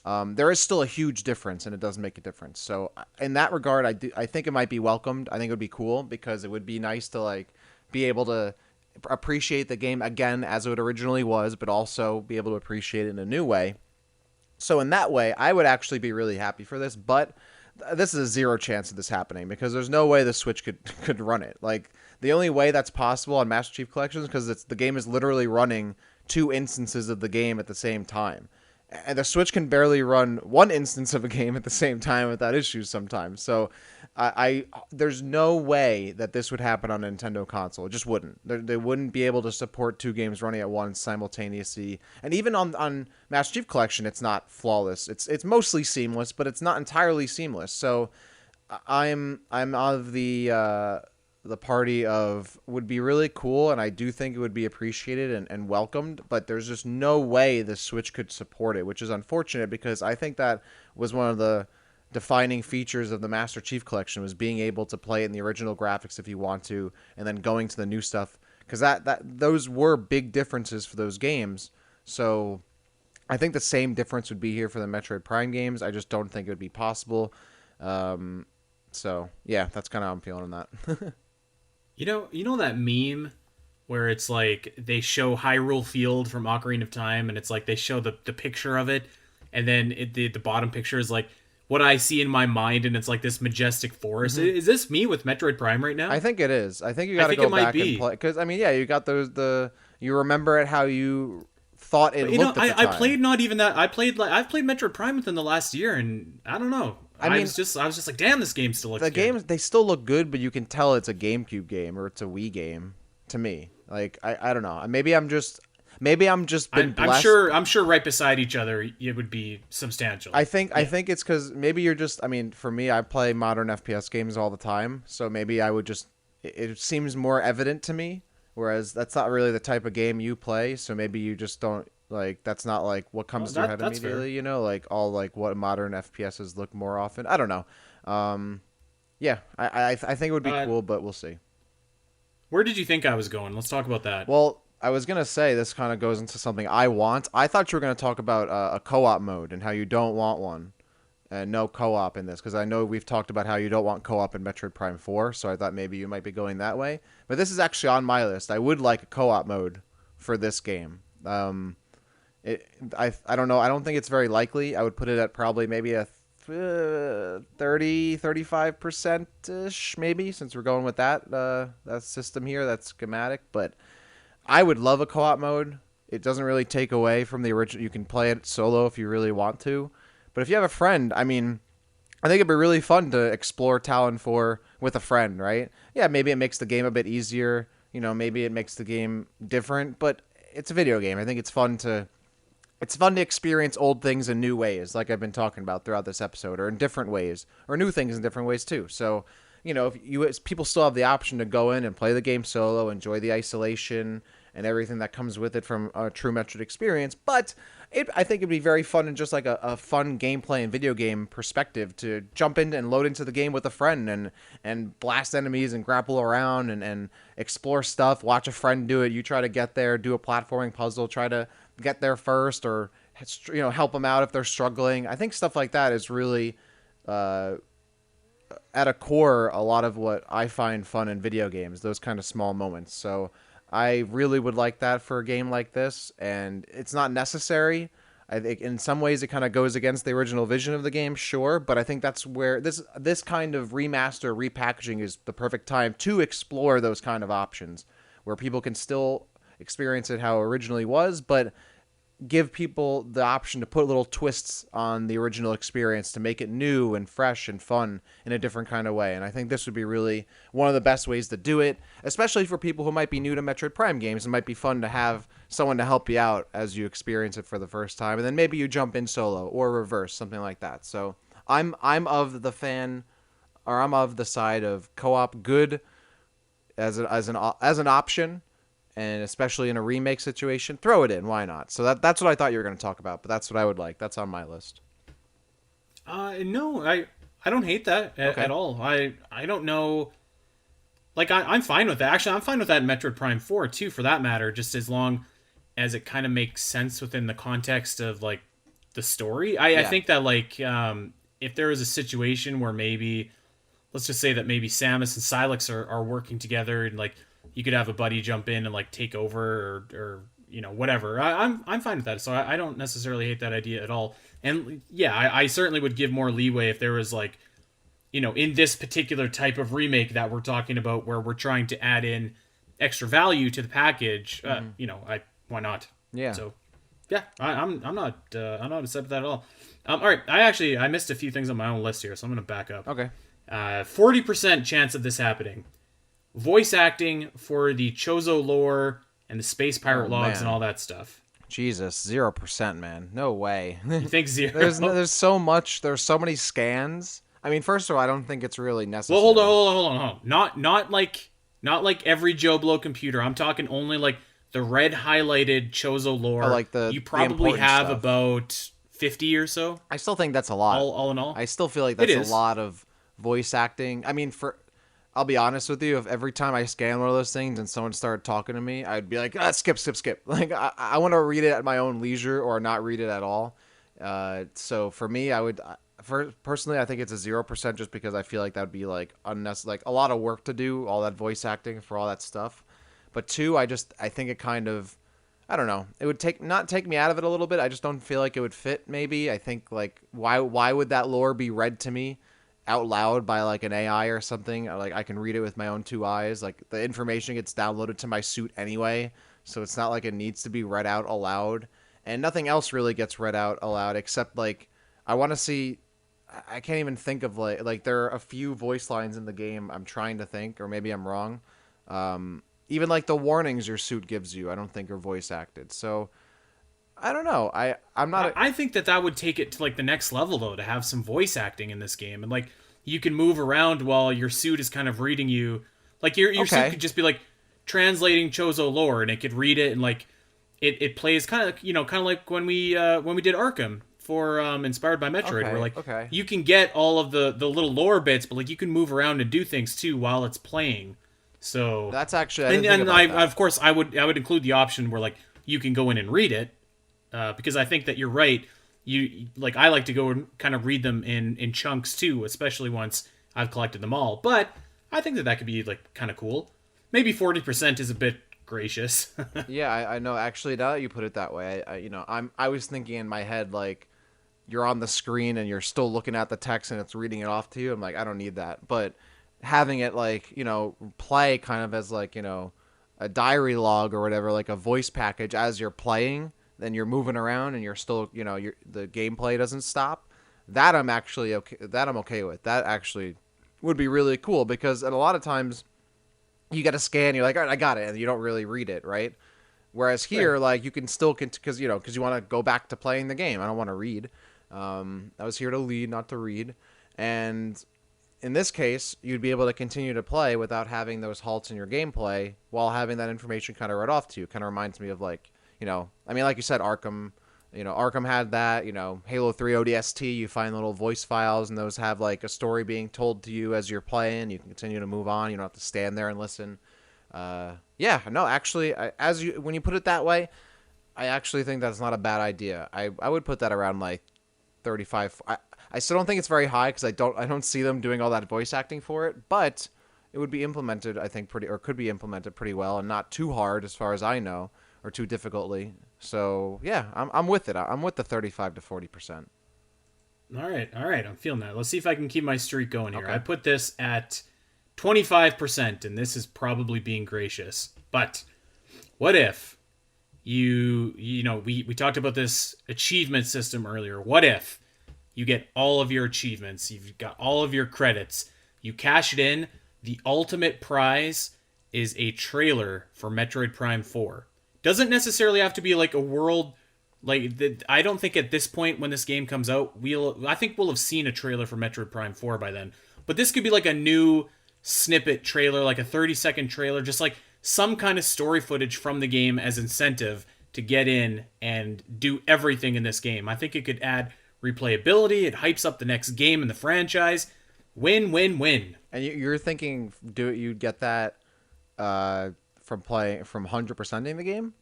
there is still a huge difference and it does make a difference. So in that regard, I think it might be welcomed. I think it would be cool because it would be nice to like be able to appreciate the game again as it originally was, but also be able to appreciate it in a new way. So in that way, I would actually be really happy for this, but this is a 0 chance of this happening because there's no way the Switch could run it. Like the only way that's possible on Master Chief Collection is because the game is literally running 2 instances of the game at the same time, and the Switch can barely run 1 instance of a game at the same time without issues sometimes. So there's no way that this would happen on a Nintendo console. It just wouldn't. They wouldn't be able to support 2 games running at once simultaneously. And even on Master Chief Collection, it's not flawless. It's mostly seamless, but it's not entirely seamless. So I'm of the party of would be really cool, and I do think it would be appreciated and welcomed, but there's just no way the Switch could support it, which is unfortunate because I think that was one of the defining features of the Master Chief Collection was being able to play it in the original graphics if you want to, and then going to the new stuff, because those were big differences for those games. So I think the same difference would be here for the Metroid Prime games. I just don't think it would be possible. So yeah, that's kind of how I'm feeling on that. You know that meme where it's like they show Hyrule Field from Ocarina of Time, and it's like they show the picture of it, and then the bottom picture is like what I see in my mind, and it's like this majestic forest. Hmm. Is this me with Metroid Prime right I now? think it is. I think you I got to think go it might back and be. play because I mean, yeah, you got those. You remember it how you thought it But you know, looked at the I time. played not even that. I've played Metroid Prime within the last year, and I don't know. I mean, I was just like, damn, this game still looks the good. games they still look good, but you can tell it's a GameCube game or it's a Wii game to me. Like I don't know. Maybe I'm just been blessed. I'm sure right beside each other it would be substantial. I Yeah. think it's because maybe you're just. I mean, for me, I play modern FPS games all the time, so maybe I would just. It seems more evident to me, whereas that's not really the type of game you play. So maybe you just don't like. That's not like what Well, comes to your head that's fair. immediately. You know, like all like what modern FPSs look more often. I don't know. Um, yeah, I think it would be Uh, cool, but we'll see. where did you think I was going? Let's talk about that. Well, I was gonna say this kind of goes into something I want. I thought you were gonna talk about a co-op mode and how you don't want one, and no co-op in this because I know we've talked about how you don't want co-op in Metroid Prime 4. So I thought maybe you might be going that way. But this is actually on my list. I would like a co-op mode for this game. It, I don't know. I don't think it's very likely. I would put it at probably maybe a 35% ish maybe since we're going with that system here, that schematic. But I would love a co-op mode. It doesn't really take away from the original. You can play it solo if you really want to. But if you have a friend, I mean, I think it'd be really fun to explore Talon 4 with a friend, right? Yeah, maybe it makes the game a bit easier. You know, maybe it makes the game different, but it's a video game. I think it's fun to experience old things in new ways, like I've been talking about throughout this episode, or in different ways, or new things in different ways too. So, you know, if you people still have the option to go in and play the game solo, enjoy the isolation and everything that comes with it from a true Metroid experience. But I think it'd be very fun and just like a fun gameplay and video game perspective to jump in and load into the game with a friend and blast enemies and grapple around and explore stuff. Watch a friend do it. You try to get there, do a platforming puzzle, try to get there first, or help them out if they're struggling. I think stuff like that is really uh, at a core a lot of what I find fun in video games. Those kind of small moments. So I really would like that for a game like this, and it's not necessary. I think in some ways it kind of goes against the original vision of the game, sure, but I think that's where this kind of remaster repackaging is the perfect time to explore those kind of options, where people can still experience it how it originally was, but give people the option to put little twists on the original experience to make it new and fresh and fun in a different kind of way. And I think this would be really one of the best ways to do it, especially for people who might be new to Metroid Prime games. It might be fun to have someone to help you out as you experience it for the first time, and then maybe you jump in solo or reverse, something like that. So I'm of the fan, or I'm of the side of co-op good as an option, and especially in a remake situation, throw it in. Why not? So that's what I thought you were going to talk about, but that's what I would like. That's on my list. No, I don't hate that Okay. at all. I don't know. Like I'm fine with that. Actually, I'm fine with that in Metroid Prime 4 too, for that matter. Just as long as it kind of makes sense within the context of like the story. I Yeah. think that like if there was a situation where maybe let's just say that maybe Samus and Silex are working together and like you could have a buddy jump in and like take over or you know whatever. I'm fine with that. So I don't necessarily hate that idea at all. And yeah, I certainly would give more leeway if there was like you know in this particular type of remake that we're talking about where we're trying to add in extra value to the package. You know, I why not? Yeah. So yeah, I'm not upset with that at all. All right, I missed a few things on my own list here, so I'm gonna back up. Okay. 40% chance of this happening. Voice acting for the Chozo lore and the space Oh pirate logs and man. all that stuff. Jesus, 0%, man. No way. You think zero? There's so much. There's so many scans. I mean, first of all, I don't think it's really Well, necessary. hold on. Not like every Joe Blow computer. I'm talking only like the red highlighted Chozo I lore. like the You probably important have stuff. about 50 or so. I still think that's a lot. All in all, I still feel like it that's a is. lot of voice acting. I mean, I'll be honest with you. If every time I scan one of those things and someone started talking to me, I'd be like, skip. Like I want to read it at my own leisure or not read it at all. So for me, personally, I think it's a 0% just because I feel like that'd be like unnecessary, like a lot of work to do, all that voice acting for all that stuff. But two, I think it kind of I don't know. It would not take me out of it a little bit. I just don't feel like it would fit. Maybe I think like why would that lore be read to me out loud by like an AI or something? Like I can read it with my own two eyes. Like the information gets downloaded to my suit anyway, so it's not like it needs to be read out aloud. And nothing else really gets read out aloud except like I want to see. I can't even think of like there are a few voice lines in the game. I'm trying to think, or maybe I'm wrong. Even like the warnings your suit gives you, I don't think are voice acted. So I don't know. I'm not. I think that that would take it to like the next level though, to have some voice acting in this game, and like you can move around while your suit is kind of reading you. Like your suit Okay. could just be like translating Chozo lore, and it could read it, and like it plays kind of kind of like when we did Arkham for inspired by Metroid, where Okay. like Okay. you can get all of the little lore bits, but like you can move around and do things too while it's playing. So That's actually I and didn't think and about that. of course I would include the option where like you can go in and read it, because I think that you're right. You like I like to go and kind of read them in chunks too, especially once I've collected them all. But I think that that could be like kind of cool. Maybe 40% is a bit gracious. Yeah, I know. Actually, now that you put it that way, I was thinking in my head like you're on the screen and you're still looking at the text and it's reading it off to you. I'm like, I don't need that. But having it like play kind of as like a diary log or whatever, like a voice package as you're playing, then you're moving around and you're still the gameplay doesn't stop. That I'm actually okay. That I'm okay with. That actually would be really cool because a lot of times you get a scan, you're like, all right, I got it, and you don't really read it, right? Whereas Right. here, like you can still because you want to go back to playing the game. I don't want to read. I was here to lead, not to read. And in this case, you'd be able to continue to play without having those halts in your gameplay while having that information kind of read off to you. Kind of reminds me of like, I mean, like you said, Arkham. Arkham had that. Halo 3 ODST, you find little voice files, and those have like a story being told to you as you're playing. You can continue to move on. You don't have to stand there and listen. Yeah, no, actually, when you put it that way, I actually think that's not a bad idea. I would put that around like 35. I still don't think it's very high because I don't see them doing all that voice acting for it, but it would be implemented, I think, pretty or could be implemented pretty well and not too hard as far as I know or too difficultly. So yeah, I'm with it. I'm with the 35 to 40%. All right, all right. I'm feeling that. Let's see if I can keep my streak going here. I Okay. put this at 25%, and this is probably being gracious. But what if we talked about this achievement system earlier. What if you get all of your achievements, you've got all of your credits, you cash it in, the ultimate prize is a trailer for Metroid Prime 4. Doesn't necessarily have to be like a world I don't think at this point when this game comes out, I think we'll have seen a trailer for Metroid Prime 4 by then. But this could be like a new snippet trailer, like a 30-second trailer, just like some kind of story footage from the game as incentive to get in and do everything in this game. I think it could add replayability, it hypes up the next game in the franchise. Win, win, win. And you're thinking you'd get that from playing from 100%ing the game?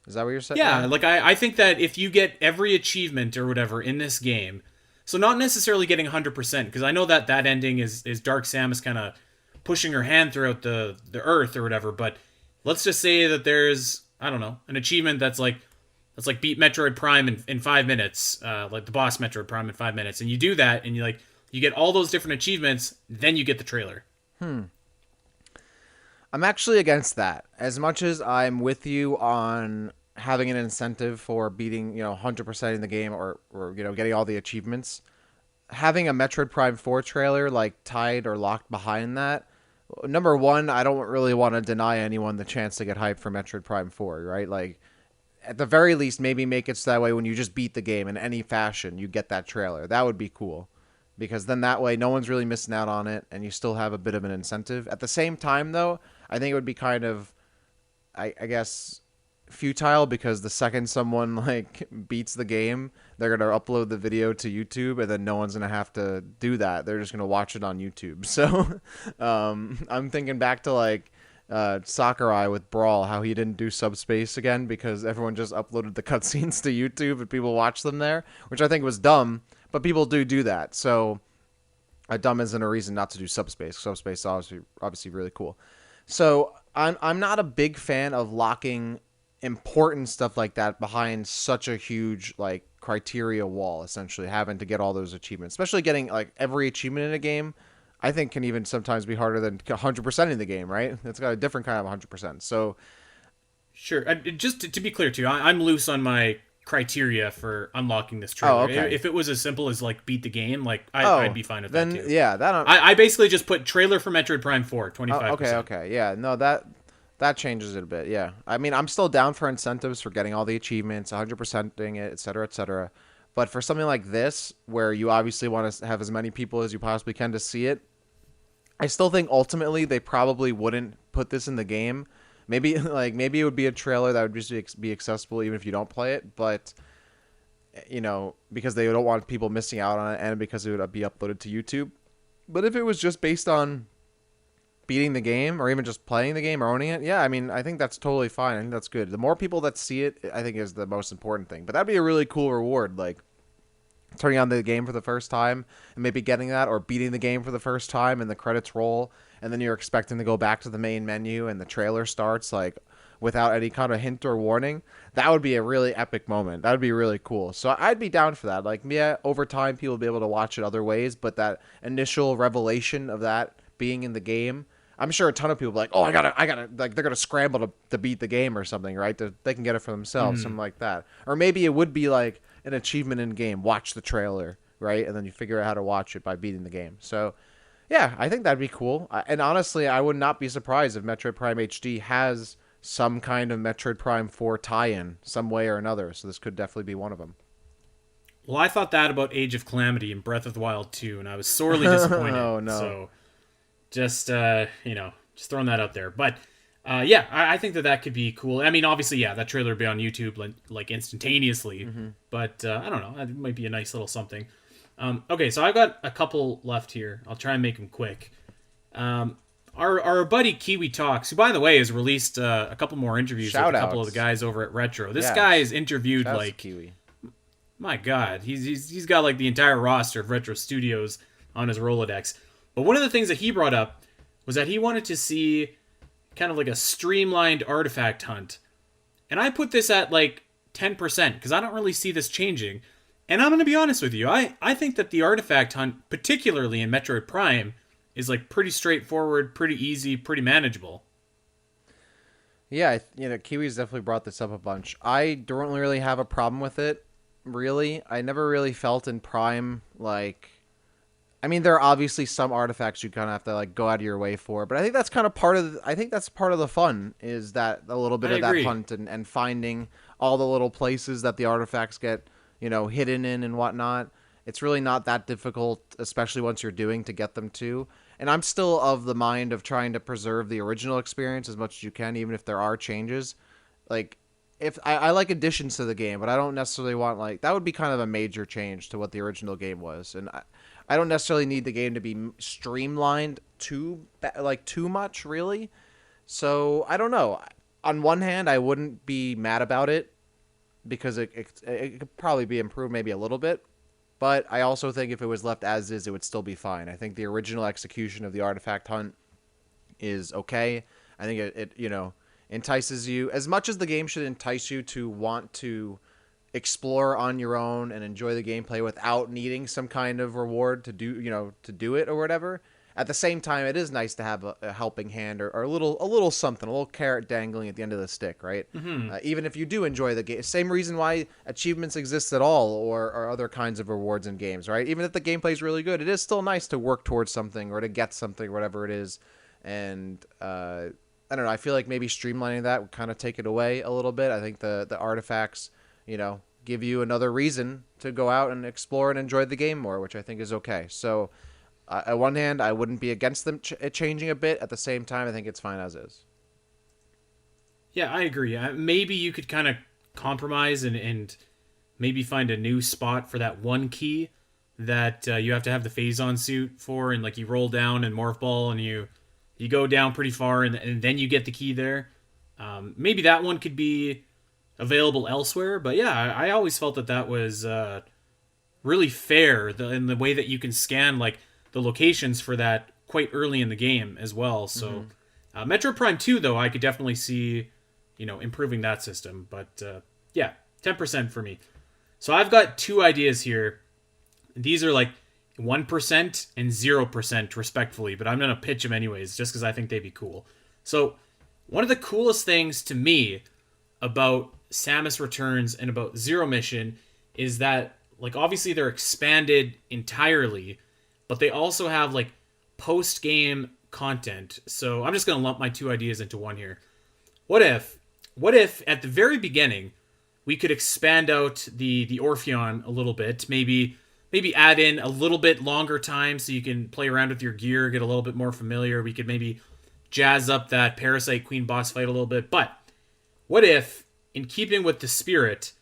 Is that what you're saying? Yeah, Yeah. like I think that if you get every achievement or whatever in this game, so not necessarily getting 100%, because I know that that ending is Dark Samus kind of pushing her hand throughout the earth or whatever, but let's just say that there's, I don't know, an achievement that's like beat Metroid Prime in 5 minutes, like the boss Metroid Prime in 5 minutes, and you do that, and you get all those different achievements, then you get the trailer. I'm actually against that. As much as I'm with you on having an incentive for beating, 100% in the game or getting all the achievements, having a Metroid Prime 4 trailer like tied or locked behind that, number one, I don't really want to deny anyone the chance to get hyped for Metroid Prime 4, right? Like, at the very least, maybe make it so that way when you just beat the game in any fashion, you get that trailer. That would be cool. Because then that way, no one's really missing out on it, and you still have a bit of an incentive. At the same time, though, I think it would be kind of, I guess, futile because the second someone like beats the game, they're gonna upload the video to YouTube, and then no one's gonna have to do that. They're just gonna watch it on YouTube. So, I'm thinking back to like Sakurai with Brawl, how he didn't do Subspace again because everyone just uploaded the cutscenes to YouTube and people watched them there, which I think was dumb. But people do that, so dumb isn't a reason not to do Subspace. Subspace is obviously really cool. So I'm not a big fan of locking important stuff like that behind such a huge like criteria wall, essentially having to get all those achievements, especially getting like every achievement in a game. I think can even sometimes be harder than 100% in the game, right? It's got a different kind of 100%. So, Sure. Just to be clear too, I'm loose on my criteria for unlocking this oh, trailer. okay. If it was as simple as like beat the game, like I'd Oh, be fine with that then too. yeah, that I basically just put trailer for Metroid Prime 4, oh, okay, 25%. okay. Yeah, no, that changes it a bit. Yeah. I mean, I'm still down for incentives for getting all the achievements, 100%ing it, etc., etc. But for something like this where you obviously want to have as many people as you possibly can to see it, I still think ultimately they probably wouldn't put this in the game. Maybe like maybe it would be a trailer that would just be accessible even if you don't play it, but because they don't want people missing out on it and because it would be uploaded to YouTube. But if it was just based on beating the game or even just playing the game or owning it, yeah, I mean, I think that's totally fine. I think that's good. The more people that see it, I think is the most important thing. But that'd be a really cool reward, like turning on the game for the first time and maybe getting that, or beating the game for the first time and the credits roll and then you're expecting to go back to the main menu and the trailer starts like without any kind of hint or warning. That would be a really epic moment. That would be really cool. So I'd be down for that. Like, yeah, over time people will be able to watch it other ways, but that initial revelation of that being in the game, I'm sure a ton of people are like, oh, I gotta, like, they're gonna scramble to beat the game or something, right? They can get it for themselves, something like that. Or maybe it would be like an achievement in game, watch the trailer, right? And then you figure out how to watch it by beating the game. So, yeah, I think that'd be cool. And honestly, I would not be surprised if Metroid Prime HD has some kind of Metroid Prime 4 tie-in, some way or another. So this could definitely be one of them. Well, I thought that about Age of Calamity and Breath of the Wild 2, and I was sorely disappointed. Oh, no. So just just throwing that out there. But yeah, I think that could be cool. I mean, obviously, yeah, that trailer would be on YouTube like instantaneously. Mm-hmm. But I don't know, it might be a nice little something. Okay, so I've got a couple left here. I'll try and make them quick. Our buddy Kiwi Talks, who by the way has released a couple more interviews with a couple of the guys over at Retro. This guy has interviewed like Kiwi. My God, he's got like the entire roster of Retro Studios on his Rolodex. But one of the things that he brought up was that he wanted to see kind of like a streamlined artifact hunt. And I put this at like 10% because I don't really see this changing. And I'm going to be honest with you. I think that the artifact hunt, particularly in Metroid Prime, is like pretty straightforward, pretty easy, pretty manageable. Yeah, Kiwi's definitely brought this up a bunch. I don't really have a problem with it, really. I never really felt in Prime, like... I mean, there are obviously some artifacts you kind of have to like go out of your way for, but I think that's kind of part of. I think that's part of the fun is that a little bit I of agree. that hunt and finding all the little places that the artifacts get, hidden in and whatnot. It's really not that difficult, especially once you're doing to get them to. And I'm still of the mind of trying to preserve the original experience as much as you can, even if there are changes. Like, if I like additions to the game, but I don't necessarily want like that would be kind of a major change to what the original game was, and I don't necessarily need the game to be streamlined too much, really. So I don't know. On one hand, I wouldn't be mad about it because it could probably be improved maybe a little bit. But I also think if it was left as is, it would still be fine. I think the original execution of the artifact hunt is okay. I think it entices you as much as the game should entice you to want to explore on your own and enjoy the gameplay without needing some kind of reward to do it or whatever. At the same time, it is nice to have a helping hand or a little something, a little carrot dangling at the end of the stick, right? Mm-hmm. Even if you do enjoy the game, same reason why achievements exist at all, or other kinds of rewards in games, right? Even if the gameplay is really good, it is still nice to work towards something or to get something, whatever it is. And I don't know. I feel like maybe streamlining that would kind of take it away a little bit. I think the artifacts, give you another reason to go out and explore and enjoy the game more, which I think is okay. So, at one hand, I wouldn't be against them it changing a bit. At the same time, I think it's fine as is. Yeah, I agree. Maybe you could kind of compromise and maybe find a new spot for that one key that you have to have the Phazon suit for, and like you roll down in Morph Ball and you go down pretty far and then you get the key there. Maybe that one could be available elsewhere, but yeah, I always felt that was really fair in the way that you can scan like the locations for that quite early in the game as well. So Metro Prime 2 though, I could definitely see improving that system. But yeah, 10% for me. So I've got two ideas here. These are like 1% and 0% respectfully, but I'm going to pitch them anyways just because I think they'd be cool. So, one of the coolest things to me about Samus Returns and about Zero Mission is that, like, obviously they're expanded entirely, but they also have, like, post game content. So, I'm just going to lump my two ideas into one here. What if at the very beginning we could expand out the Orpheon a little bit, maybe add in a little bit longer time so you can play around with your gear, get a little bit more familiar. We could maybe jazz up that Parasite Queen boss fight a little bit. But what if, in keeping with the spirit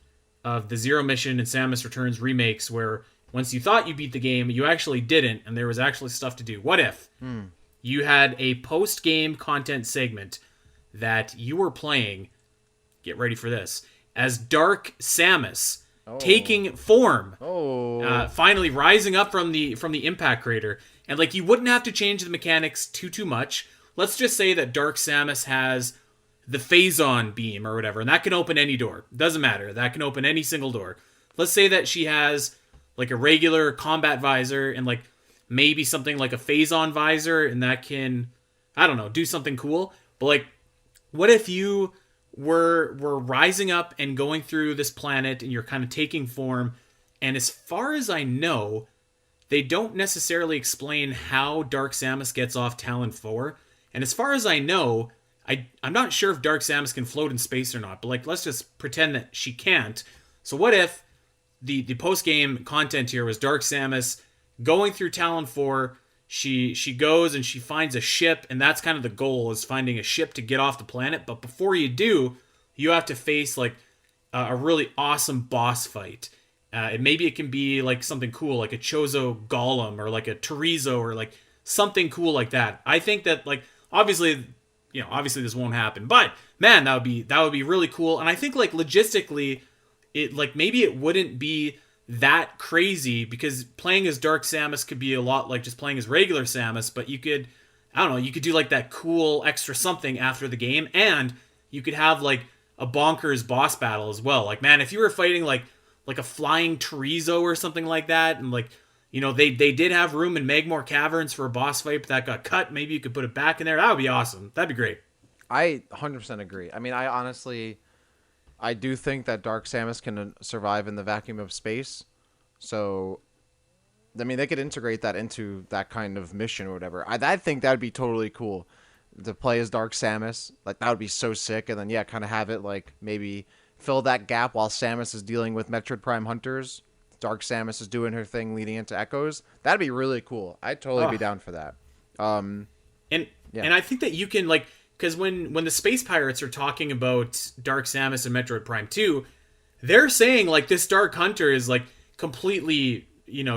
of the Zero Mission and Samus Returns remakes, where once you thought you beat the game, you actually didn't, and there was actually stuff to do. What if you had a post-game content segment that you were playing, get ready for this, as Dark Samus, taking form, finally rising up from the impact crater, and like you wouldn't have to change the mechanics too much. Let's just say that Dark Samus has the Phazon beam or whatever, and that can open any door. Doesn't matter. That can open any single door. Let's say that she has like a regular combat visor and like maybe something like a Phazon visor, and that can, I don't know, do something cool. But like, what if you were rising up and going through this planet and you're kind of taking form, and as far as I know, they don't necessarily explain how Dark Samus gets off Talon 4. And as far as I know, I'm not sure if Dark Samus can float in space or not, but like, let's just pretend that she can't. So what if the post-game content here was Dark Samus going through Talon 4, she goes and she finds a ship, and that's kind of the goal, is finding a ship to get off the planet. But before you do, you have to face like a really awesome boss fight. Maybe it can be like something cool, like a Chozo Golem or like a Terizo or like something cool like that. I think that like obviously this won't happen, but man, that would be really cool. And I think like logistically, it like maybe it wouldn't be that crazy, because playing as Dark Samus could be a lot like just playing as regular Samus, but you could, I don't know, you could do like that cool extra something after the game, and you could have like a bonkers boss battle as well. Like, man, if you were fighting like a flying Terizo or something like that, and like, they did have room in Magmore Caverns for a boss fight, but that got cut. Maybe you could put it back in there. That would be awesome. That'd be great. I 100% agree. I mean, I do think that Dark Samus can survive in the vacuum of space. So, I mean, they could integrate that into that kind of mission or whatever. I think that would be totally cool to play as Dark Samus. Like, that would be so sick. And then, yeah, kind of have it, like, maybe fill that gap while Samus is dealing with Metroid Prime Hunters. Dark Samus is doing her thing leading into Echoes. That'd be really cool. I'd totally be down for that. And I think that you can, like, because when the Space Pirates are talking about Dark Samus and Metroid Prime 2, they're saying, like, this Dark Hunter is, like, completely,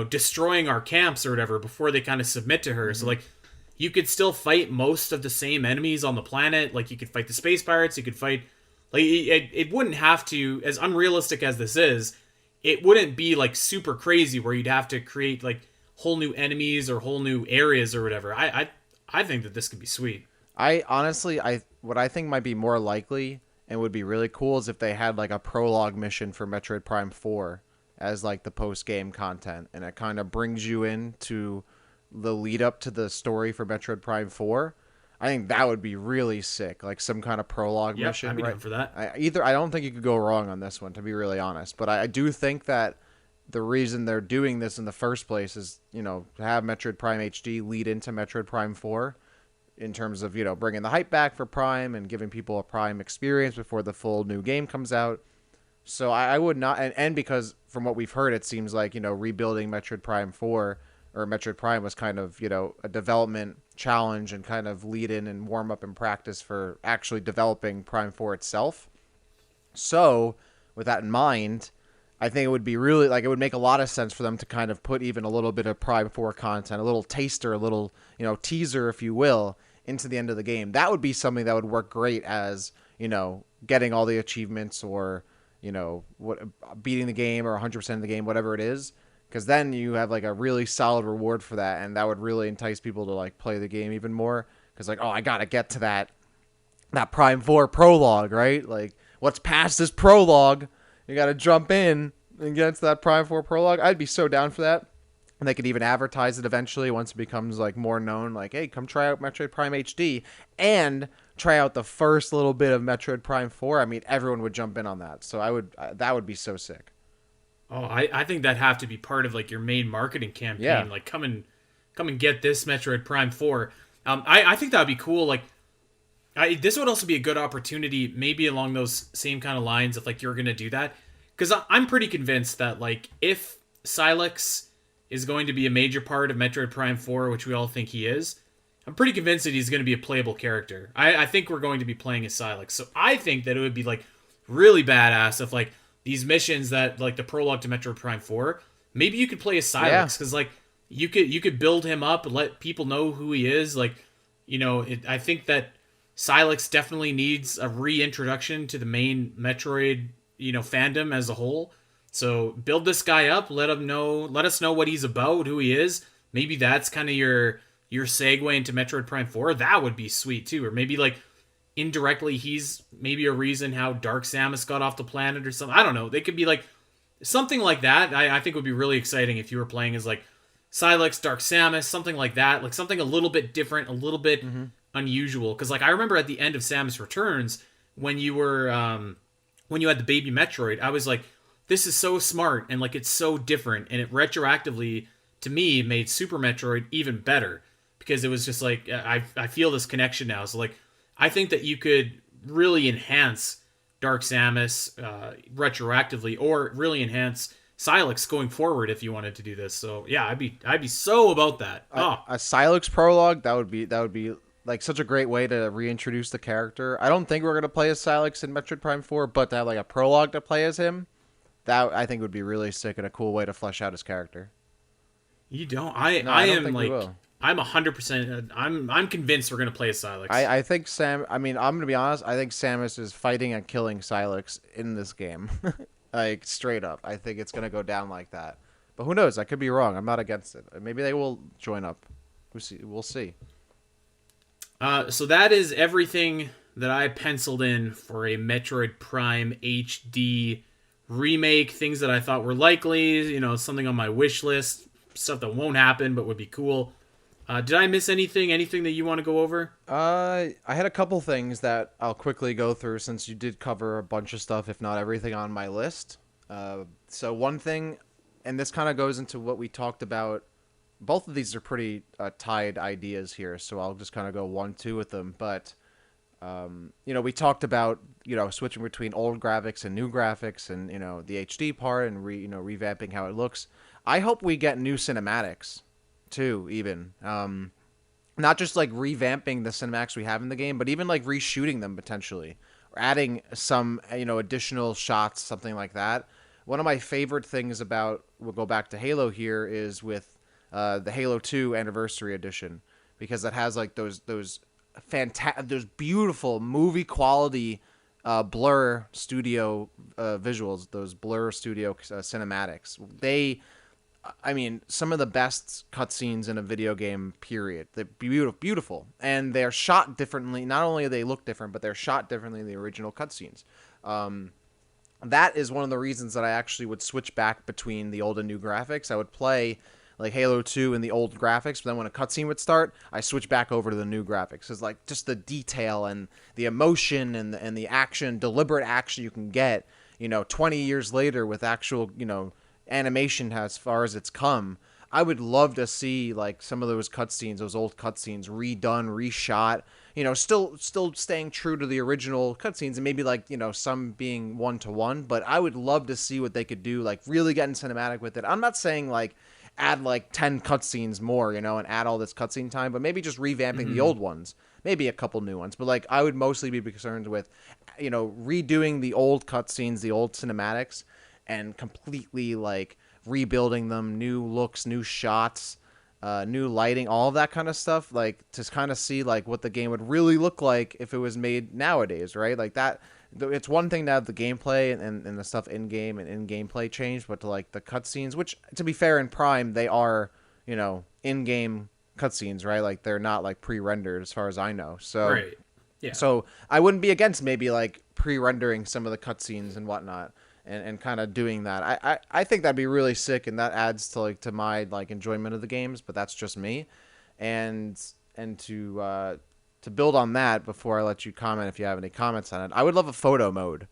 destroying our camps or whatever before they kind of submit to her. Mm-hmm. So, like, you could still fight most of the same enemies on the planet. Like, you could fight the Space Pirates, you could fight, like, it wouldn't have to, as unrealistic as this is, it wouldn't be, like, super crazy where you'd have to create, like, whole new enemies or whole new areas or whatever. I think that this could be sweet. I honestly, what I think might be more likely and would be really cool is if they had like a prologue mission for Metroid Prime 4 as like the post-game content, and it kind of brings you into the lead up to the story for Metroid Prime 4. I think that would be really sick, like some kind of prologue mission. I'd be down for that. I don't think you could go wrong on this one, to be really honest, but I do think that the reason they're doing this in the first place is, to have Metroid Prime HD lead into Metroid Prime 4 in terms of, bringing the hype back for Prime and giving people a Prime experience before the full new game comes out. So I would not, and because from what we've heard, it seems like, rebuilding Metroid Prime 4 or Metroid Prime was kind of, a development challenge and kind of lead in and warm up and practice for actually developing Prime 4 itself. So with that in mind, I think it would be really, like, it would make a lot of sense for them to kind of put even a little bit of Prime 4 content, a little taster, a little, teaser, if you will, into the end of the game. That would be something that would work great as, getting all the achievements or, beating the game or 100% of the game, whatever it is. Because then you have, like, a really solid reward for that, and that would really entice people to, like, play the game even more. Because, like, oh, I got to get to that that Prime 4 prologue, right? Like, what's past this prologue? You got to jump in and get into that Prime 4 prologue. I'd be so down for that. And they could even advertise it eventually once it becomes like more known. Like, hey, come try out Metroid Prime HD and try out the first little bit of Metroid Prime 4. I mean, everyone would jump in on that. So that would be so sick. Oh, I think that have to be part of like your main marketing Yeah. campaign. Like come and get this Metroid Prime 4. I think that would be cool. Like this would also be a good opportunity, maybe along those same kind of lines if like you're gonna do that. Because I'm pretty convinced that like if Silex is going to be a major part of Metroid Prime 4, which we all think he is, I'm pretty convinced that he's going to be a playable character. I think we're going to be playing as Silex. So I think that it would be like really badass if like these missions that like the prologue to Metroid Prime 4, maybe you could play as Yeah. Silex because like you could build him up and let people know who he is. Like, I think that Silex definitely needs a reintroduction to the main Metroid, fandom as a whole. So build this guy up, let us know what he's about, who he is. Maybe that's kind of your segue into Metroid Prime 4. That would be sweet too. Or maybe like indirectly he's maybe a reason how Dark Samus got off the planet or something. I don't know. They could be like something like that. I think would be really exciting if you were playing as like Silex, Dark Samus, something like that. Like something a little bit different, a little bit unusual. Because like I remember at the end of Samus Returns when you were when you had the baby Metroid, I was like, this is so smart and like it's so different, and it retroactively to me made Super Metroid even better because it was just like I feel this connection now. So like I think that you could really enhance Dark Samus retroactively, or really enhance Silex going forward if you wanted to do this. So yeah, I'd be so about that. Oh, A Silex prologue, that would be like such a great way to reintroduce the character. I don't think we're gonna play as Silex in Metroid Prime 4, but to have like a prologue to play as him, that I think would be really sick and a cool way to flesh out his character. you don't. No, I I don't am think we like will. I'm 100%. I'm convinced we're gonna play as Silex. I think Sam. I mean, I'm gonna be honest. I think Samus is fighting and killing Silex in this game, like straight up. I think it's gonna go down like that. But who knows? I could be wrong. I'm not against it. Maybe they will join up. We'll see. We'll see. So that is everything that I penciled in for a Metroid Prime HD remake. Things that I thought were likely, something on my wish list, stuff that won't happen but would be cool. Did I miss anything? Anything that you want to go over? I had a couple things that I'll quickly go through since you did cover a bunch of stuff, if not everything on my list. So one thing, and this kind of goes into what we talked about. Both of these are pretty tied ideas here, so I'll just kind of go 1-2 with them. But we talked about switching between old graphics and new graphics, and the HD part, and revamping how it looks. I hope we get new cinematics too, even not just like revamping the cinematics we have in the game, but even like reshooting them potentially, or adding some additional shots, something like that. One of my favorite things about, we'll go back to Halo here, is with the Halo 2 Anniversary Edition, because it has like those those beautiful movie quality Blur Studio visuals, those Blur Studio cinematics. I mean, some of the best cutscenes in a video game, period. They're beautiful, and they're shot differently. Not only do they look different, but they're shot differently than the original cutscenes. That is one of the reasons that I actually would switch back between the old and new graphics. I would play like Halo 2 in the old graphics, but then when a cutscene would start, I switch back over to the new graphics. It's like just the detail and the emotion and the action, deliberate action you can get, 20 years later with actual, animation as far as it's come. I would love to see like some of those cutscenes, those old cutscenes, redone, reshot. Still staying true to the original cutscenes, and maybe like some being 1-to-1. But I would love to see what they could do, like really getting cinematic with it. I'm not saying like add like 10 cutscenes more, and add all this cutscene time, but maybe just revamping the old ones, maybe a couple new ones. But like I would mostly be concerned with, redoing the old cutscenes, the old cinematics, and completely like rebuilding them, new looks, new shots, new lighting, all of that kind of stuff, like to kind of see like what the game would really look like if it was made nowadays, right? Like that. It's one thing to have the gameplay and the stuff in game and in gameplay change, but to like the cutscenes, which to be fair in Prime they are in game cutscenes, right? Like they're not like pre-rendered as far as I know. So Right. Yeah. So I wouldn't be against maybe like pre-rendering some of the cutscenes and whatnot, and kind of doing that. I think that'd be really sick, and that adds to to my like enjoyment of the games. But that's just me, and and to build on that before I let you comment if you have any comments on it, I would love a photo mode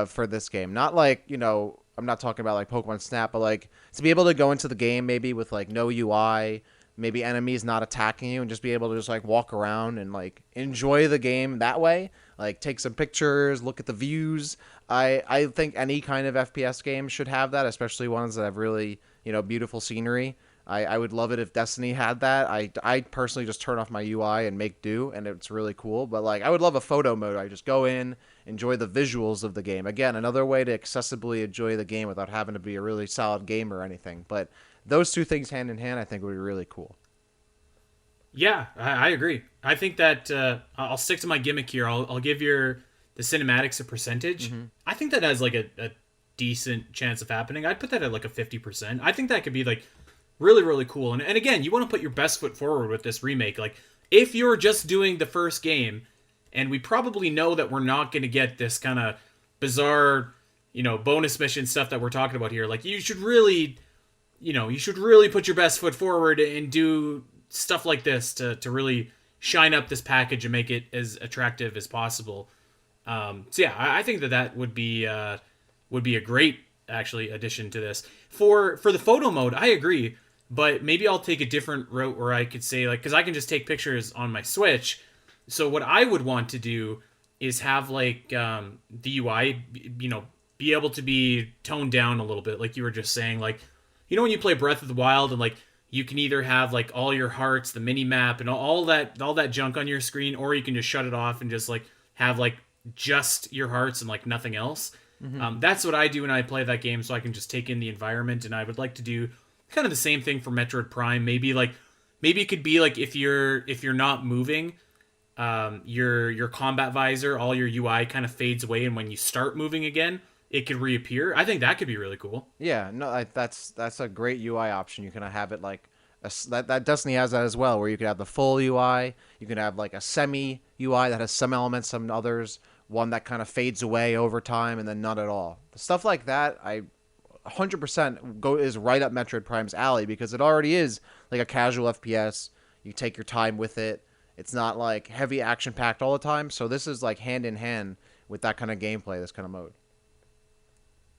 for this game. Not like, I'm not talking about like Pokemon Snap, but like to be able to go into the game maybe with like no UI, maybe enemies not attacking you, and just be able to just like walk around and like enjoy the game that way. Like take some pictures, look at the views. I think any kind of FPS game should have that, especially ones that have really, beautiful scenery. I would love it if Destiny had that. I personally just turn off my UI and make do, and it's really cool. But like, I would love a photo mode. I just go in, enjoy the visuals of the game. Again, another way to accessibly enjoy the game without having to be a really solid gamer or anything. But those two things hand in hand, I think would be really cool. Yeah, I agree. I think that I'll stick to my gimmick here. I'll give the cinematics a percentage. I think that has like a decent chance of happening. I'd put that at like a 50%. I think that could be like really, really cool. And again, you want to put your best foot forward with this remake. Like, if you're just doing the first game, and we probably know that we're not going to get this kind of bizarre, bonus mission stuff that we're talking about here. Like, you should really put your best foot forward and do stuff like this to really shine up this package and make it as attractive as possible. So yeah, I think that would be a great actually addition to this. For the photo mode, I agree, but maybe I'll take a different route where I could say, like, because I can just take pictures on my Switch. So what I would want to do is have like the UI, be able to be toned down a little bit, like you were just saying, like, when you play Breath of the Wild and like you can either have like all your hearts, the mini map, and all that junk on your screen, or you can just shut it off and just like have like just your hearts and like nothing else. That's what I do when I play that game, so I can just take in the environment. And I would like to do kind of the same thing for Metroid Prime. Maybe it could be like if you're not moving, your combat visor, all your UI kind of fades away, and when you start moving again, it could reappear. I think that could be really cool. Yeah, no, that's a great UI option. You can have it like that Destiny has that as well, where you could have the full UI. You can have like a semi UI that has some elements, some others. One that kind of fades away over time, and then none at all. Stuff like that, I 100% is right up Metroid Prime's alley, because it already is like a casual FPS. You take your time with it. It's not like heavy action packed all the time. So this is like hand in hand with that kind of gameplay, this kind of mode.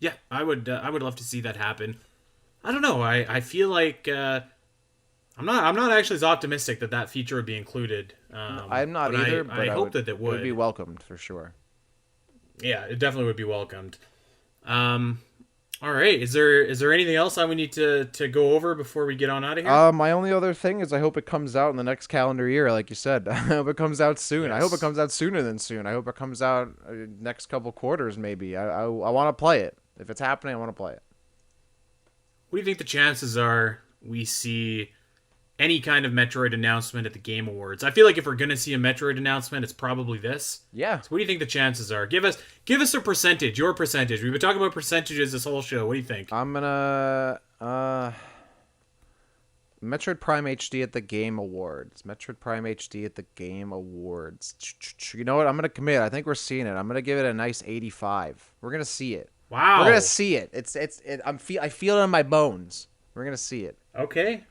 Yeah, I would love to see that happen. I don't know. I feel like I'm not actually as optimistic that feature would be included. I'm not either, but I hope that it would. It would be welcomed for sure. Yeah, it definitely would be welcomed. All right. Is there anything else I would need to go over before we get on out of here? My only other thing is I hope it comes out in the next calendar year, like you said. I hope it comes out soon. Yes. I hope it comes out sooner than soon. I hope it comes out next couple quarters, maybe. I want to play it. If it's happening, I want to play it. What do you think the chances are we see any kind of Metroid announcement at the Game Awards? I feel like if we're gonna see a Metroid announcement, it's probably this. Yeah. So what do you think the chances are? Give us a percentage, your percentage. We've been talking about percentages this whole show. What do you think? I'm gonna Metroid Prime HD at the Game Awards. Metroid Prime HD at the Game Awards. You know what? I'm gonna commit. I think we're seeing it. I'm gonna give it a nice 85. We're gonna see it. Wow. We're gonna see it. I feel it in my bones. We're gonna see it. Okay.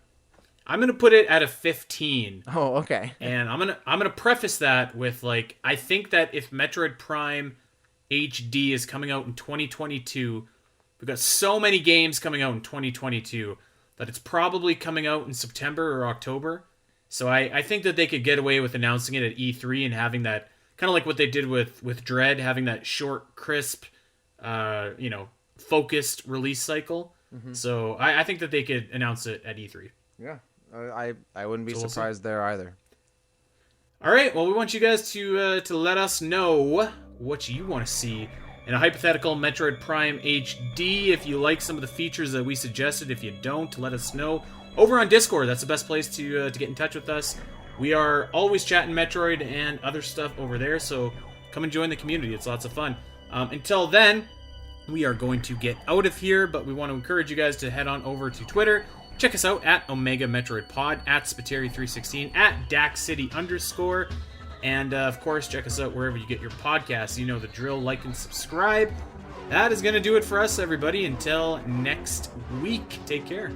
I'm gonna put it at a 15. Oh, okay. And I'm gonna preface that with, like, I think that if Metroid Prime HD is coming out in 2022, we've got so many games coming out in 2022 that it's probably coming out in September or October. So I think that they could get away with announcing it at E3 and having that kind of like what they did with Dread, having that short, crisp, focused release cycle. Mm-hmm. So I think that they could announce it at E3. Yeah. I wouldn't be surprised there either. All right. Well, we want you guys to let us know what you want to see in a hypothetical Metroid Prime HD. If you like some of the features that we suggested, if you don't, let us know over on Discord. That's the best place to get in touch with us. We are always chatting Metroid and other stuff over there, so come and join the community. It's lots of fun. Until then, we are going to get out of here, but we want to encourage you guys to head on over to Twitter. Check us out at Omega Metroid Pod, at Spiteri316, at DaxCity_. And, of course, check us out wherever you get your podcasts. You know the drill. Like and subscribe. That is going to do it for us, everybody. Until next week, take care.